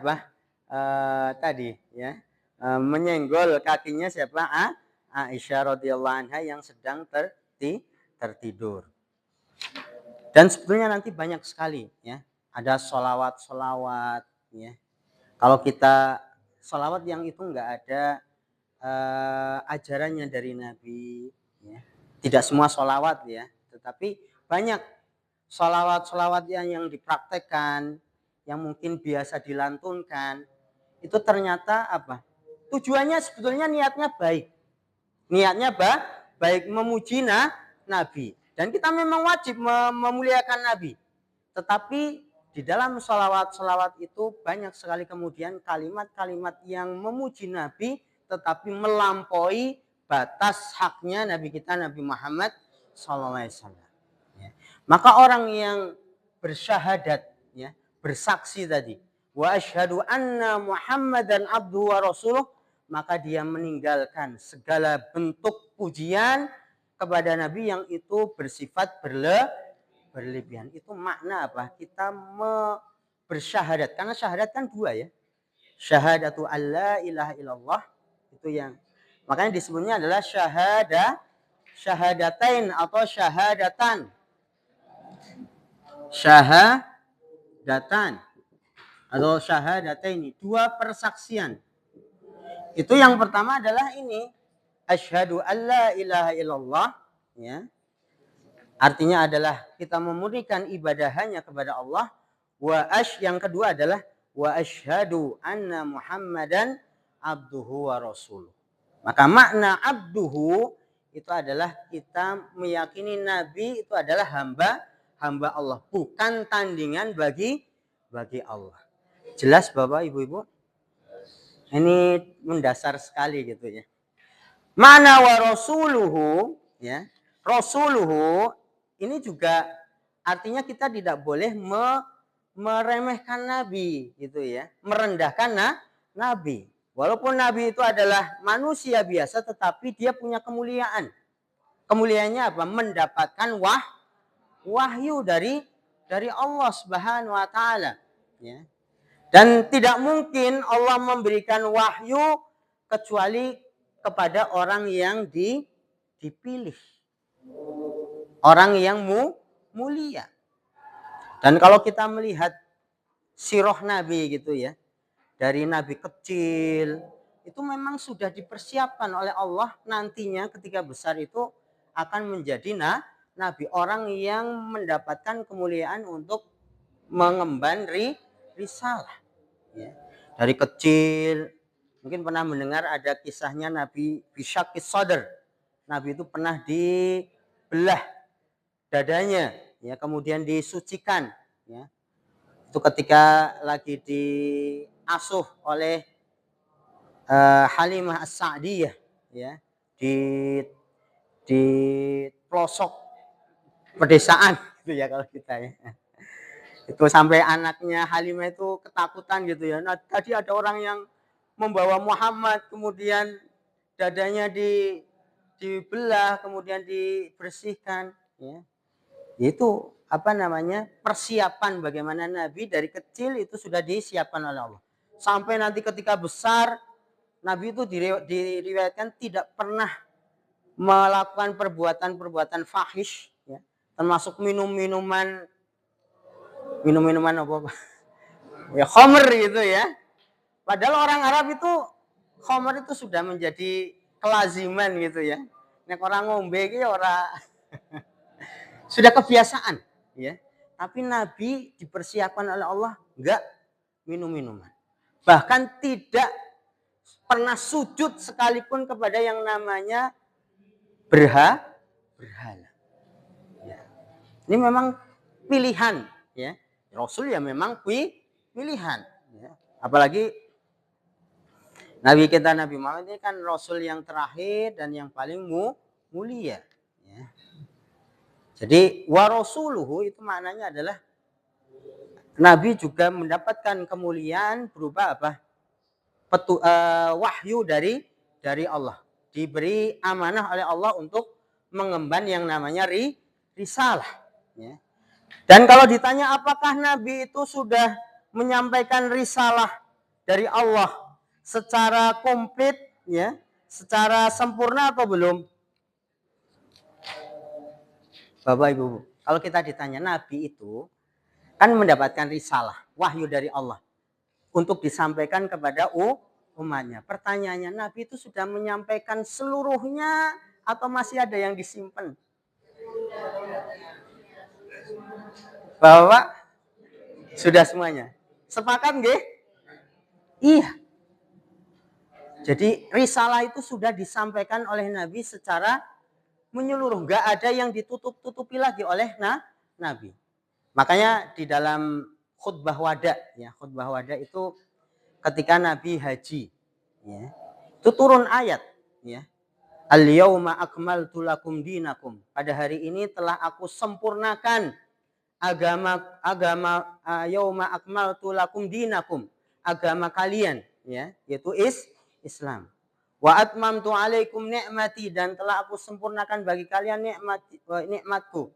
tadi ya menyenggol kakinya siapa? Aisyah radhiyallahu anha yang sedang tertidur. Dan sebetulnya nanti banyak sekali ya, ada sholawat ya. Kalau kita sholawat yang itu nggak ada ajarannya dari Nabi, ya. Tidak semua sholawat ya, tetapi banyak sholawat yang dipraktekkan, yang mungkin biasa dilantunkan, itu ternyata tujuannya sebetulnya niatnya baik. Niatnya baik memuji Nabi. Dan kita memang wajib memuliakan Nabi. Tetapi di dalam sholawat itu banyak sekali kemudian kalimat-kalimat yang memuji Nabi tetapi melampaui batas haknya Nabi kita Nabi Muhammad SAW. Ya. Maka orang yang bersyahadat, ya, bersaksi tadi, wa asyhadu anna Muhammadan abduhu wa rasuluh, maka dia meninggalkan segala bentuk pujian kepada Nabi yang itu bersifat berlebihan. Itu makna apa? Kita bersyahadat. Karena syahadat kan dua ya. Syahadatu alla ilaha illallah, itu yang makanya disebutnya adalah syahadatain atau syahadatan. Syahadatan atau syahadataini, dua persaksian. Itu yang pertama adalah ini, asyhadu alla ilaha illallah, ya. Artinya adalah kita memurnikan ibadah hanya kepada Allah. Yang kedua adalah wa asyhadu anna Muhammadan abduhu wa rasuluh. Maka makna abduhu itu adalah kita meyakini Nabi itu adalah hamba Allah, bukan tandingan bagi Allah. Jelas Bapak Ibu-ibu? Ini mendasar sekali gitu ya. Mana wa rasuluhu, ya. Rasuluhu ini juga artinya kita tidak boleh meremehkan Nabi gitu ya, merendahkan Nabi. Walaupun Nabi itu adalah manusia biasa tetapi dia punya kemuliaan. Kemuliaannya apa? Mendapatkan wahyu dari Allah Subhanahu wa taala, ya. Dan tidak mungkin Allah memberikan wahyu kecuali kepada orang yang dipilih. Orang yang mulia. Dan kalau kita melihat sirah Nabi gitu ya, dari Nabi kecil itu memang sudah dipersiapkan oleh Allah nantinya ketika besar itu akan menjadi Nabi, orang yang mendapatkan kemuliaan untuk mengemban risalah. Ya. Dari kecil mungkin pernah mendengar ada kisahnya Nabi Bisyaqis Sadr. Nabi itu pernah dibelah dadanya ya, kemudian disucikan, ya. Itu ketika lagi diasuh oleh Halimah As-Sa'diyah, ya, di di pelosok pedesaan gitu ya kalau kita ya. Itu sampai anaknya Halimah itu ketakutan gitu ya. Nah, tadi ada orang yang membawa Muhammad, kemudian dadanya dibelah, kemudian dibersihkan, ya. Itu apa namanya? Persiapan bagaimana Nabi dari kecil itu sudah disiapkan oleh Allah. Sampai nanti ketika besar, Nabi itu diriwayatkan tidak pernah melakukan perbuatan-perbuatan fahish, ya. Termasuk minum-minuman apa? Ya khamr gitu ya. Padahal orang Arab itu khamr itu sudah menjadi kelaziman gitu ya. Nek orang ngombe iki ora sudah kebiasaan, ya. Tapi Nabi dipersiapkan oleh Allah enggak minum-minuman. Bahkan tidak pernah sujud sekalipun kepada yang namanya berhala. Ya. Ini memang pilihan, ya. Rasul ya memang pilihan, ya. Apalagi Nabi kita Nabi Muhammad ini kan Rasul yang terakhir dan yang paling mulia, ya. Jadi warasuluhu itu maknanya adalah Nabi juga mendapatkan kemuliaan berupa apa? Wahyu dari Allah. Diberi amanah oleh Allah untuk mengemban yang namanya risalah, ya. Dan kalau ditanya apakah Nabi itu sudah menyampaikan risalah dari Allah secara komplit, ya, secara sempurna atau belum? Bapak Ibu, kalau kita ditanya Nabi itu kan mendapatkan risalah, wahyu dari Allah untuk disampaikan kepada umatnya. Pertanyaannya, Nabi itu sudah menyampaikan seluruhnya atau masih ada yang disimpan? Bapak sudah semuanya. Sepakat nggih? Iya. Jadi risalah itu sudah disampaikan oleh Nabi secara menyeluruh, nggak ada yang ditutup-tutupi lagi oleh Nabi. Makanya di dalam khutbah wada, ya, khutbah wada itu ketika Nabi haji, ya, itu turun ayat, ya, al-yauma akmaltu lakum dinakum, pada hari ini telah aku sempurnakan agama yauma akmaltu lakum dinakum, agama kalian, ya, yaitu Islam. Wa atmamtu alaikum ni'mati, dan telah aku sempurnakan bagi kalian nikmatku.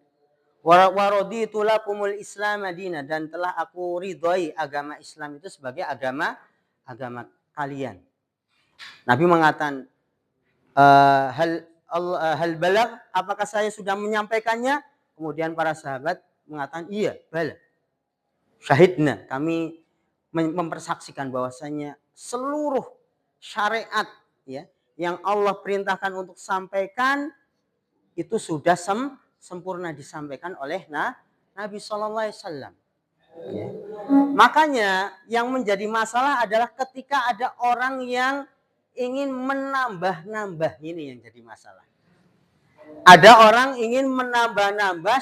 Wa raditu lakumul Islam madina, dan telah aku ridhoi agama Islam itu sebagai agama kalian. Nabi mengatakan, hal balag, apakah saya sudah menyampaikannya? Kemudian para sahabat mengatakan, iya, balag. Syahidna, kami mempersaksikan bahwasanya seluruh syariat, ya, yang Allah perintahkan untuk sampaikan itu sudah sempurna disampaikan oleh Nabi Shallallahu Alaihi Wasallam. Ya. Makanya yang menjadi masalah adalah ketika ada orang yang ingin menambah-nambah, ini yang jadi masalah. Ada orang ingin menambah-nambah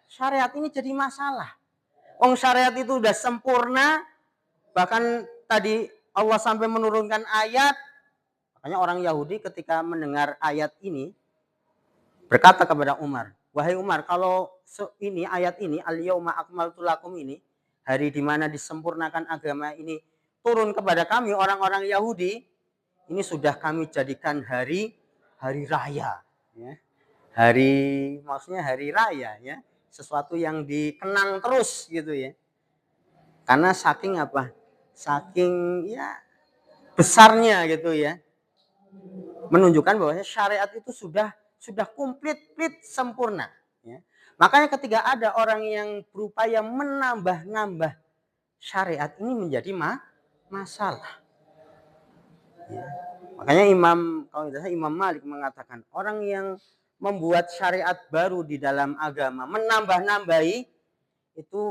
syariat, ini jadi masalah. Syariat itu sudah sempurna, bahkan tadi Allah sampai menurunkan ayat. Makanya orang Yahudi ketika mendengar ayat ini berkata kepada Umar, wahai Umar, kalau ini ayat ini al-yauma akmaltu lakum ini, hari di mana disempurnakan agama ini turun kepada kami orang-orang Yahudi, ini sudah kami jadikan hari raya, ya. Maksudnya hari raya, ya. Sesuatu yang dikenang terus gitu, ya. Karena saking apa? Saking, ya, besarnya gitu, ya. Menunjukkan bahwa syariat itu sudah komplit sempurna, ya. Makanya ketika ada orang yang berupaya menambah-nambah syariat, ini menjadi masalah. Ya. Makanya Imam Malik mengatakan, orang yang membuat syariat baru di dalam agama, menambah-nambahi, itu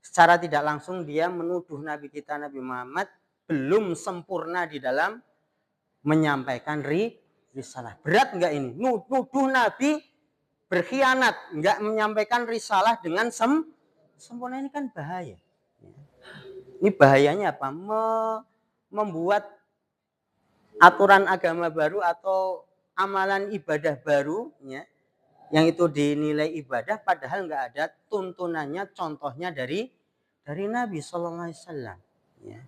secara tidak langsung dia menuduh Nabi kita Nabi Muhammad belum sempurna di dalam menyampaikan risalah. Berat enggak ini? Nuduh Nabi berkhianat, nggak menyampaikan risalah dengan sempurna, ini kan bahaya. Ini bahayanya apa? Membuat aturan agama baru atau amalan ibadah baru, ya, yang itu dinilai ibadah padahal nggak ada tuntunannya, contohnya dari Nabi Sallallahu Alaihi Wasallam. Ya.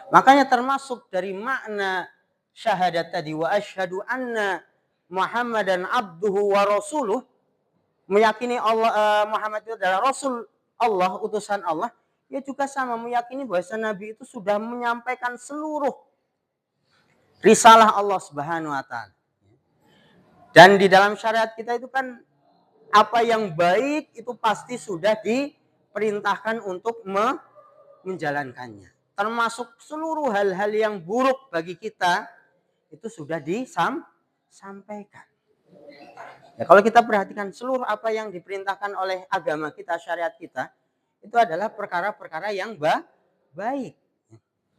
Makanya termasuk dari makna syahadat tadi, wa asyhadu anna Muhammadan abduhu wa rasuluh, meyakini Allah, Muhammad itu adalah Rasul Allah, utusan Allah, ya juga sama meyakini bahwa Nabi itu sudah menyampaikan seluruh risalah Allah Subhanahu wa taala. Dan di dalam syariat kita itu kan apa yang baik itu pasti sudah diperintahkan untuk menjalankannya. Termasuk seluruh hal-hal yang buruk bagi kita itu sudah disampaikan. Ya, kalau kita perhatikan seluruh apa yang diperintahkan oleh agama kita, syariat kita, itu adalah perkara-perkara yang baik.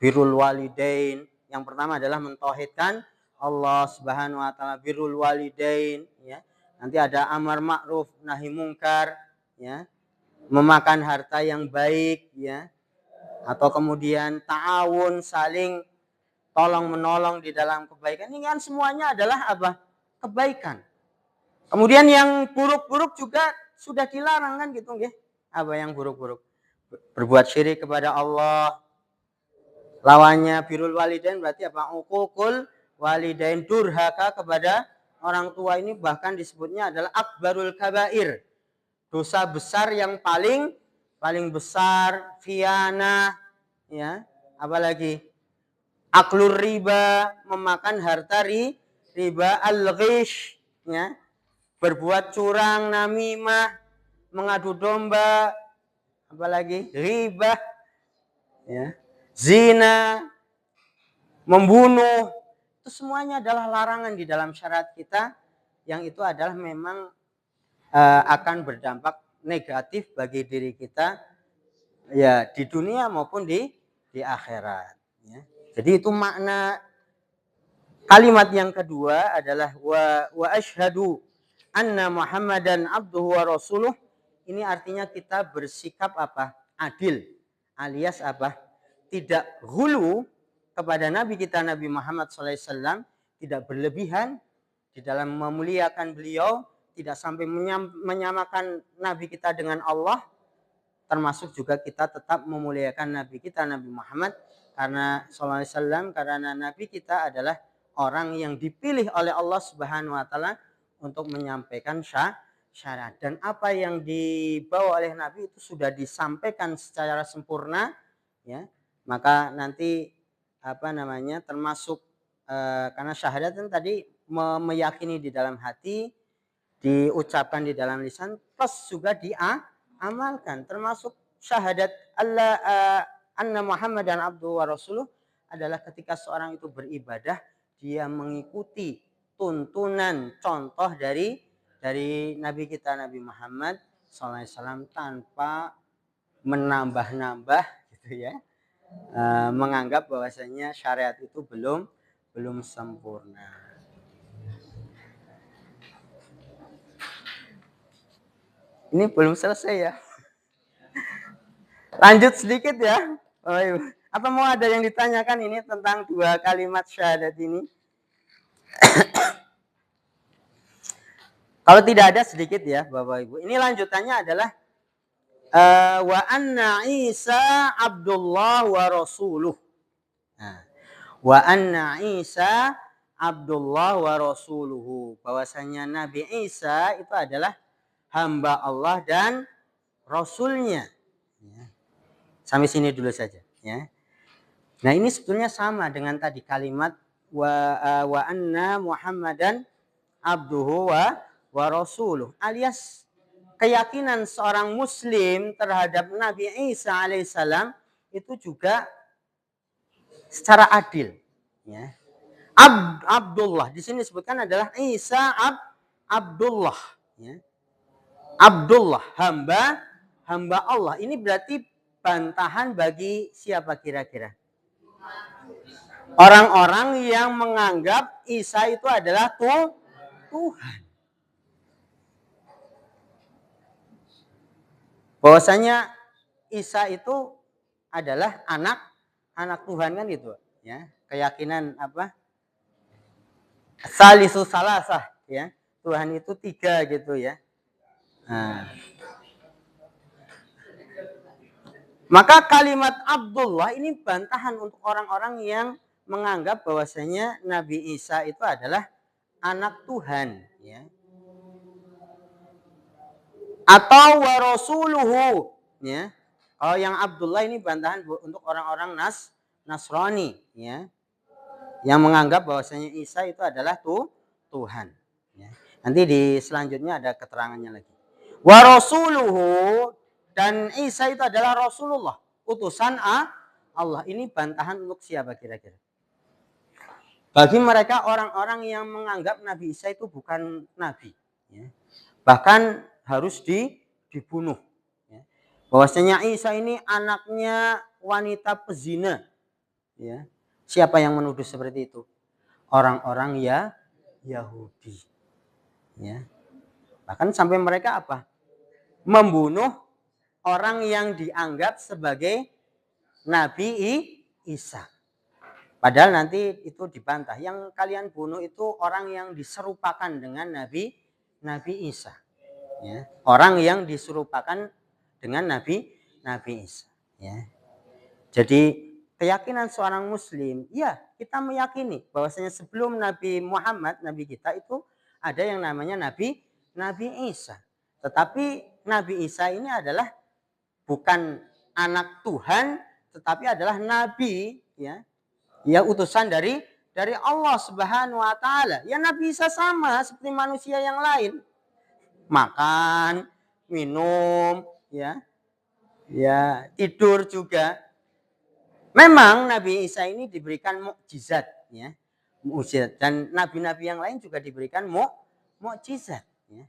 Birrul walidain, yang pertama adalah mentauhidkan Allah Subhanahu wa taala, birrul walidain, ya. Nanti ada amar ma'ruf nahi mungkar, ya. Memakan harta yang baik, ya. Atau kemudian ta'awun, saling tolong menolong di dalam kebaikan. Ini kan semuanya adalah apa? Kebaikan. Kemudian yang buruk-buruk juga sudah dilarang kan gitu nggih. Apa yang buruk-buruk? Berbuat syirik kepada Allah. Lawannya birrul walidain berarti apa? Uququl walidain, durhaka kepada orang tua, ini bahkan disebutnya adalah akbarul kabair. Dosa besar yang paling besar, khianah, ya. Apalagi aklur riba, memakan harta riba, al-ghish, ya. Berbuat curang, namimah, mengadu domba, apalagi riba, ya, zina, membunuh, itu semuanya adalah larangan di dalam syariat kita, yang itu adalah memang akan berdampak negatif bagi diri kita, ya, di dunia maupun di akhirat. Ya. Jadi itu makna kalimat yang kedua adalah wa asyhadu anna Muhammadan abduhu wa rasuluh. Ini artinya kita bersikap apa? Adil, alias apa? Tidak ghulu kepada Nabi kita Nabi Muhammad SAW, tidak berlebihan di dalam memuliakan beliau, tidak sampai menyamakan Nabi kita dengan Allah, termasuk juga kita tetap memuliakan Nabi kita Nabi Muhammad karena SAW, karena Nabi kita adalah orang yang dipilih oleh Allah Subhanahu wa taala untuk menyampaikan syariat, dan apa yang dibawa oleh Nabi itu sudah disampaikan secara sempurna, ya. Maka nanti apa namanya termasuk karena syahadat kan tadi meyakini di dalam hati, diucapkan di dalam lisan, plus juga diamalkan. Termasuk syahadat Allah anna Muhammadan abduhu wa rasuluh adalah ketika seorang itu beribadah, dia mengikuti tuntunan contoh dari Nabi kita Nabi Muhammad SAW tanpa menambah-nambah gitu ya, menganggap bahwasanya syariat itu belum sempurna. Ini belum selesai ya. Lanjut sedikit ya. Apa mau ada yang ditanyakan ini tentang dua kalimat syahadat ini? Kalau tidak ada sedikit ya Bapak Ibu. Ini lanjutannya adalah wa anna Isa Abdullah wa rasuluh. Nah, wa anna Isa Abdullah wa rasuluhu. Bahwasanya Nabi Isa itu adalah hamba Allah dan rasulnya. Ya. Sampai sini dulu saja ya. Nah, ini sebetulnya sama dengan tadi kalimat wa anna Muhammadan abduhu wa rasuluh, alias keyakinan seorang muslim terhadap Nabi Isa alaihissalam itu juga secara adil, ya. Abdullah di sini disebutkan adalah Isa Abdullah, ya. Abdullah, hamba Allah. Ini berarti bantahan bagi siapa kira-kira? Orang-orang yang menganggap Isa itu adalah Tuhan. bahwasanya Isa itu adalah anak Tuhan kan gitu ya. Keyakinan apa? Salisu salasah ya. Tuhan itu 3 gitu ya. Nah, maka kalimat Abdullah ini bantahan untuk orang-orang yang menganggap bahwasanya Nabi Isa itu adalah anak Tuhan ya. Atau wa rasuluhu ya. Kalau yang Abdullah ini bantahan untuk orang-orang Nasrani ya. Yang menganggap bahwasanya Isa itu adalah Tuhan ya. Nanti di selanjutnya ada keterangannya lagi. Wa rasuluhu, dan Isa itu adalah Rasulullah, utusan Allah. Ini bantahan untuk siapa kira-kira? Bagi mereka orang-orang yang menganggap Nabi Isa itu bukan nabi ya. Bahkan harus dibunuh ya. Bahwasanya Isa ini anaknya wanita pezina ya. Siapa yang menuduh seperti itu? Orang-orang Yahudi ya. Bahkan sampai mereka apa? Membunuh orang yang dianggap sebagai Nabi Isa. Padahal nanti itu dibantah. Yang kalian bunuh itu orang yang diserupakan dengan Nabi Isa. Ya. Orang yang diserupakan dengan Nabi Isa. Ya. Jadi keyakinan seorang Muslim, ya kita meyakini bahwasanya sebelum Nabi Muhammad, Nabi kita itu ada yang namanya Nabi Isa. Tetapi Nabi Isa ini adalah bukan anak Tuhan, tetapi adalah Nabi ya. Ya utusan dari Allah Subhanahu wa taala. Ya Nabi Isa sama seperti manusia yang lain. Makan, minum, ya. Ya, tidur juga. Memang Nabi Isa ini diberikan mukjizat ya. Mukjizat, dan nabi-nabi yang lain juga diberikan mukjizat ya.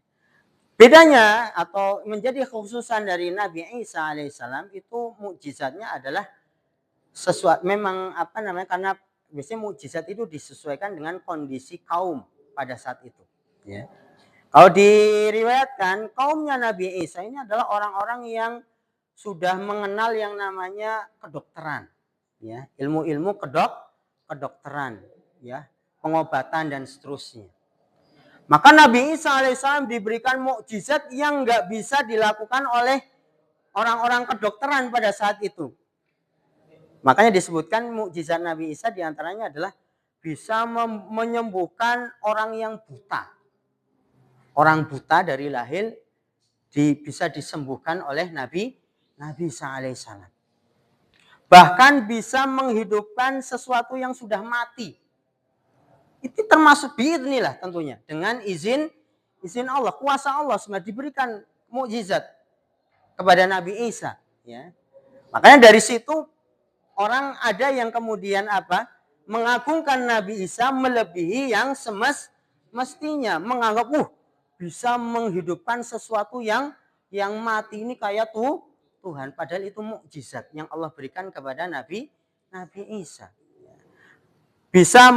Bedanya atau menjadi khususan dari Nabi Isa alaihissalam itu mukjizatnya adalah sesuatu, memang apa namanya, karena biasanya mukjizat itu disesuaikan dengan kondisi kaum pada saat itu ya. Kalau diriwayatkan kaumnya Nabi Isa ini adalah orang-orang yang sudah mengenal yang namanya kedokteran ya, ilmu-ilmu kedokteran ya, pengobatan dan seterusnya. Maka Nabi Isa alaihissalam diberikan mukjizat yang nggak bisa dilakukan oleh orang-orang kedokteran pada saat itu. Makanya disebutkan mukjizat Nabi Isa diantaranya adalah bisa menyembuhkan orang yang buta. Orang buta dari lahir bisa disembuhkan oleh Nabi Isa alaihissalam. Bahkan bisa menghidupkan sesuatu yang sudah mati. Itu termasuk biidznillah tentunya, dengan izin Allah, kuasa Allah sebenarnya diberikan mukjizat kepada Nabi Isa ya. Makanya dari situ orang ada yang kemudian apa? Mengagungkan Nabi Isa melebihi yang semestinya, menganggap bisa menghidupkan sesuatu yang mati ini kayak Tuhan, padahal itu mukjizat yang Allah berikan kepada Nabi Isa. Bisa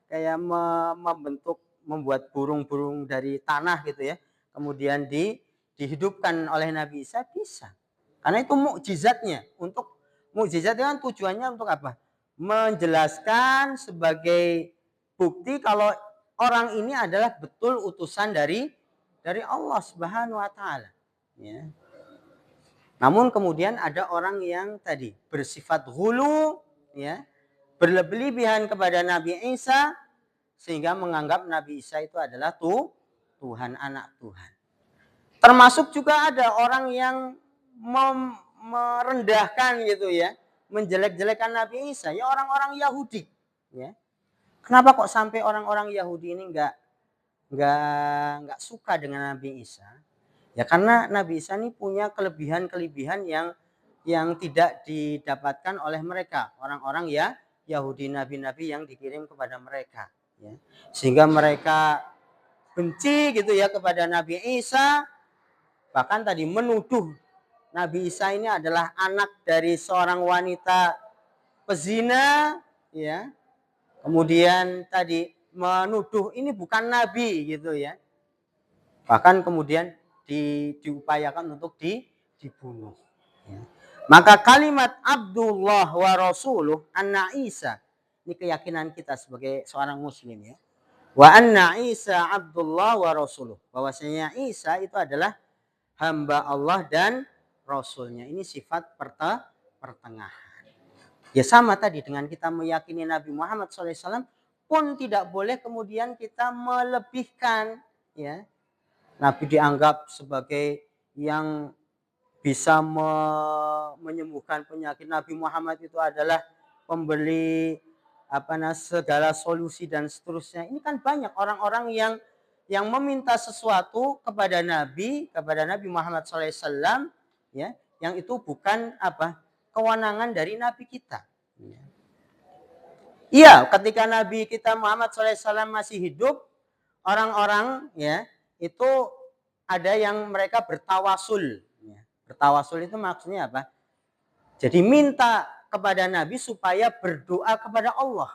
kayak membuat burung-burung dari tanah gitu ya, kemudian dihidupkan oleh Nabi Isa, bisa. Karena itu mukjizatnya. Untuk mukjizat itu kan tujuannya untuk apa? Menjelaskan sebagai bukti kalau orang ini adalah betul utusan dari Allah Subhanahu wa taala ya. Namun kemudian ada orang yang tadi bersifat ghulu ya, berlebihan kepada Nabi Isa sehingga menganggap Nabi Isa itu adalah Tuhan, anak Tuhan. Termasuk juga ada orang yang merendahkan gitu ya, menjelek-jelekan Nabi Isa, ya orang-orang Yahudi ya. Kenapa kok sampai orang-orang Yahudi ini nggak suka dengan Nabi Isa? Ya karena Nabi Isa ini punya kelebihan-kelebihan yang tidak didapatkan oleh mereka, orang-orang ya Yahudi, nabi-nabi yang dikirim kepada mereka ya. Sehingga mereka benci gitu ya kepada Nabi Isa, bahkan tadi menuduh Nabi Isa ini adalah anak dari seorang wanita pezina ya. Kemudian tadi menuduh ini bukan nabi gitu ya. Bahkan kemudian diupayakan untuk dibunuh. Ya. Maka kalimat Abdullah wa Rasuluh anna Isa, ini keyakinan kita sebagai seorang muslim ya. Wa anna Isa Abdullah wa Rasuluh, bahwasanya Isa itu adalah hamba Allah dan Rasulnya. Ini sifat pertengahan. Ya sama tadi dengan kita meyakini Nabi Muhammad SAW pun tidak boleh kemudian kita melebihkan ya. Nabi dianggap sebagai yang bisa menyembuhkan penyakit. Nabi Muhammad itu adalah pemberi segala solusi dan seterusnya. Ini kan banyak orang-orang yang meminta sesuatu kepada Nabi Muhammad SAW ya, yang itu bukan kewenangan dari Nabi kita. Iya, ketika Nabi kita Muhammad SAW masih hidup, orang-orang ya itu ada yang mereka bertawasul. Bertawasul itu maksudnya apa? Jadi minta kepada Nabi supaya berdoa kepada Allah.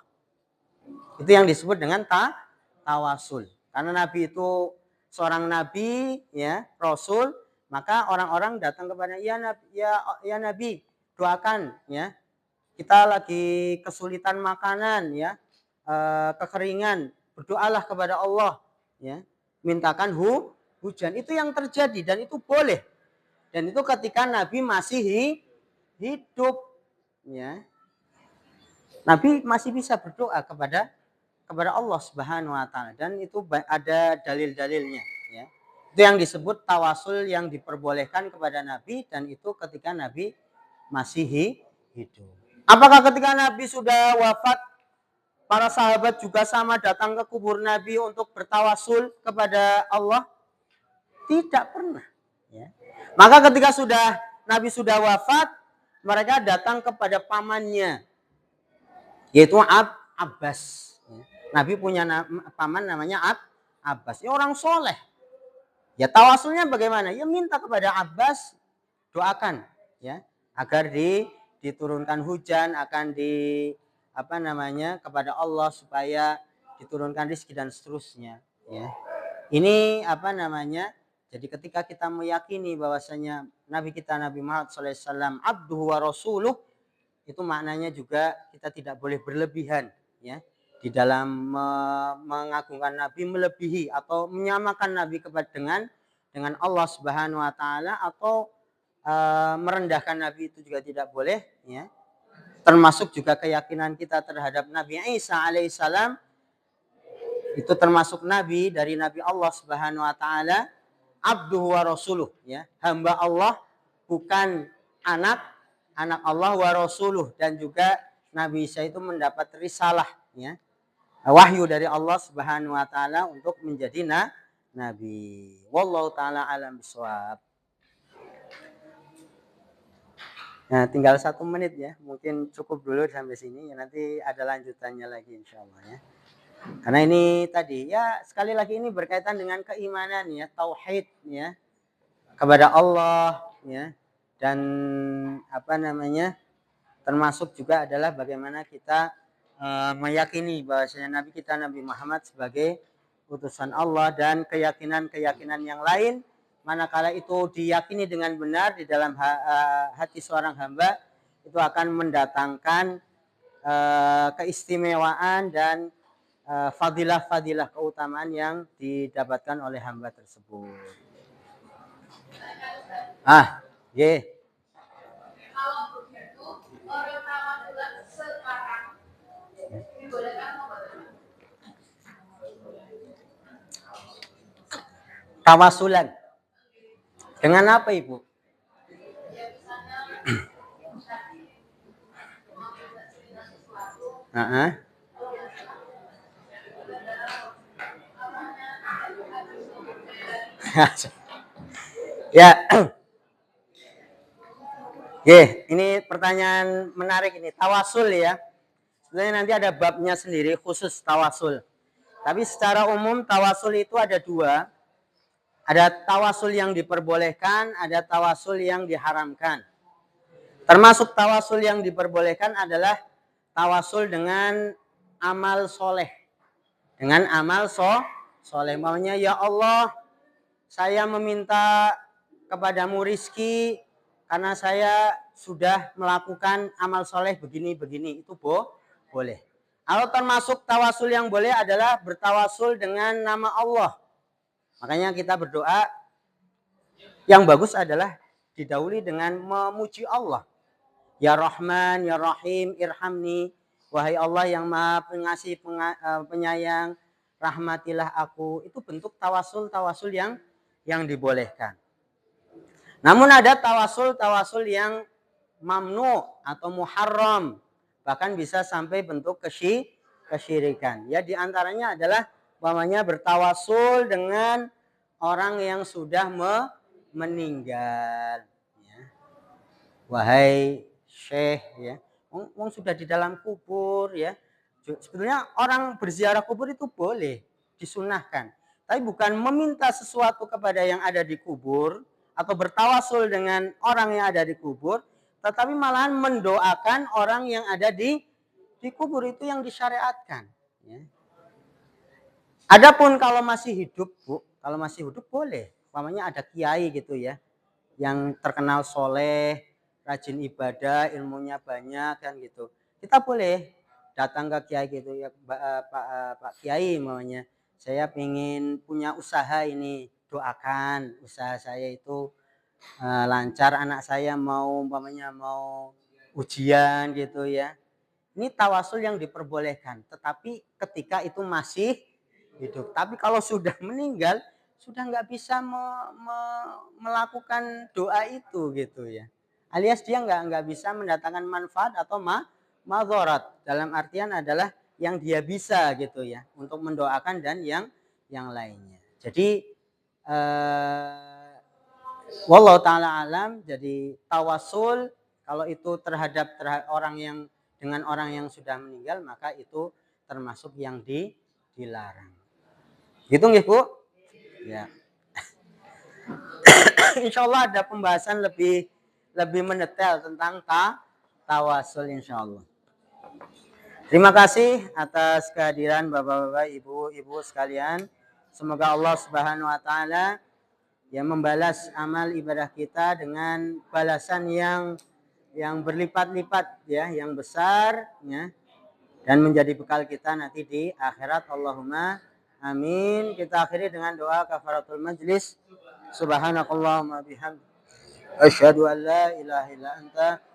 Itu yang disebut dengan tawasul. Karena Nabi itu seorang nabi ya, rasul, maka orang-orang datang kepada ya Nabi, doakan ya. Kita lagi kesulitan makanan ya, kekeringan, berdoalah kepada Allah ya. Mintakan hujan. Itu yang terjadi dan itu boleh. Dan itu ketika Nabi masih hidup ya. Nabi masih bisa berdoa kepada Allah Subhanahu wa taala dan itu ada dalil-dalilnya ya. Itu yang disebut tawasul yang diperbolehkan kepada Nabi dan itu ketika Nabi masih hidup. Apakah ketika Nabi sudah wafat para sahabat juga sama datang ke kubur Nabi untuk bertawasul kepada Allah? Tidak pernah ya. Maka ketika Nabi sudah wafat, mereka datang kepada pamannya, yaitu Abbas. Nabi punya paman namanya Abbas. Ini orang soleh. Ya tawasulnya bagaimana? Ya minta kepada Abbas, doakan ya agar diturunkan hujan, akan kepada Allah supaya diturunkan rezeki dan seterusnya. Ya. Ini jadi ketika kita meyakini bahwasanya Nabi kita Nabi Muhammad SAW abduhu wa rasuluh, itu maknanya juga kita tidak boleh berlebihan ya di dalam mengagungkan Nabi, melebihi atau menyamakan Nabi dengan Allah Subhanahu wa taala atau merendahkan Nabi, itu juga tidak boleh ya. Termasuk juga keyakinan kita terhadap Nabi Isa alaihissalam, itu termasuk nabi dari Nabi Allah Subhanahu wa taala, abduhu wa rasuluh ya, hamba Allah bukan anak Allah wa rasuluh, dan juga Nabi Isa itu mendapat risalah ya, wahyu dari Allah Subhanahu wa taala untuk menjadi nabi. Wallahu taala alam bisawab. Nah, tinggal 1 menit ya, mungkin cukup dulu sampai sini ya, nanti ada lanjutannya lagi insyaallah ya. Karena ini tadi ya sekali lagi ini berkaitan dengan keimanan ya, tauhid ya kepada Allah ya, dan termasuk juga adalah bagaimana kita meyakini bahwasanya Nabi kita Nabi Muhammad sebagai utusan Allah, dan keyakinan yang lain manakala itu diyakini dengan benar di dalam hati seorang hamba, itu akan mendatangkan keistimewaan dan fadilah-fadilah keutamaan yang didapatkan oleh hamba tersebut. Kalau begitu orang tawasul sekarang dibolehkan apa? Tawasulan dengan apa Ibu? Ya, ini pertanyaan menarik ini, tawasul ya. Sebenarnya nanti ada babnya sendiri khusus tawasul. Tapi secara umum tawasul itu ada 2. Ada tawasul yang diperbolehkan, ada tawasul yang diharamkan. Termasuk tawasul yang diperbolehkan adalah tawasul dengan amal soleh. Dengan amal soleh, maunya ya Allah, saya meminta kepadamu rizki karena saya sudah melakukan amal soleh begini-begini, itu boleh. Kalau termasuk tawasul yang boleh adalah bertawasul dengan nama Allah. Makanya kita berdoa yang bagus adalah didahului dengan memuji Allah. Ya Rahman, Ya Rahim, irhamni. Wahai Allah yang maha pengasih, penyayang, rahmatilah aku. Itu bentuk tawasul yang dibolehkan. Namun ada tawasul yang mamnu atau muharram, bahkan bisa sampai bentuk kesyirikan. Ya, di antaranya adalah umpamanya bertawasul dengan orang yang sudah meninggal. Ya. Wahai Syekh, ya, wong sudah di dalam kubur, ya. Sebetulnya orang berziarah kubur itu boleh, disunahkan. Tapi bukan meminta sesuatu kepada yang ada di kubur, atau bertawasul dengan orang yang ada di kubur, tetapi malahan mendoakan orang yang ada di kubur, itu yang disyariatkan. Ya. Adapun kalau masih hidup, Bu, kalau masih hidup boleh. Umpamanya ada kiai gitu ya, yang terkenal soleh, rajin ibadah, ilmunya banyak kan gitu. Kita boleh datang ke kiai gitu ya, Pak Kiai namanya. Saya ingin punya usaha ini, doakan usaha saya itu lancar, anak saya mau umpamanya mau ujian gitu ya. Ini tawasul yang diperbolehkan, tetapi ketika itu masih hidup. Tapi kalau sudah meninggal, sudah nggak bisa melakukan doa itu gitu ya. Alias dia nggak bisa mendatangkan manfaat atau madharat. Dalam artian adalah yang dia bisa gitu ya, untuk mendoakan dan yang lainnya. Jadi wallahu taala alam, jadi tawasul kalau itu terhadap orang yang dengan orang yang sudah meninggal, maka itu termasuk yang dilarang. Gitu nggih, Bu? Ya. Insyaallah ada pembahasan lebih mendetail tentang tawasul insyaallah. Terima kasih atas kehadiran Bapak-bapak, Ibu-ibu sekalian. Semoga Allah Subhanahu wa taala yang membalas amal ibadah kita dengan balasan yang berlipat-lipat ya, yang besar ya, dan menjadi bekal kita nanti di akhirat. Allahumma amin. Kita akhiri dengan doa kafaratul majlis. Subhanakallahumma bihamdika asyhadu an la ilaha illa anta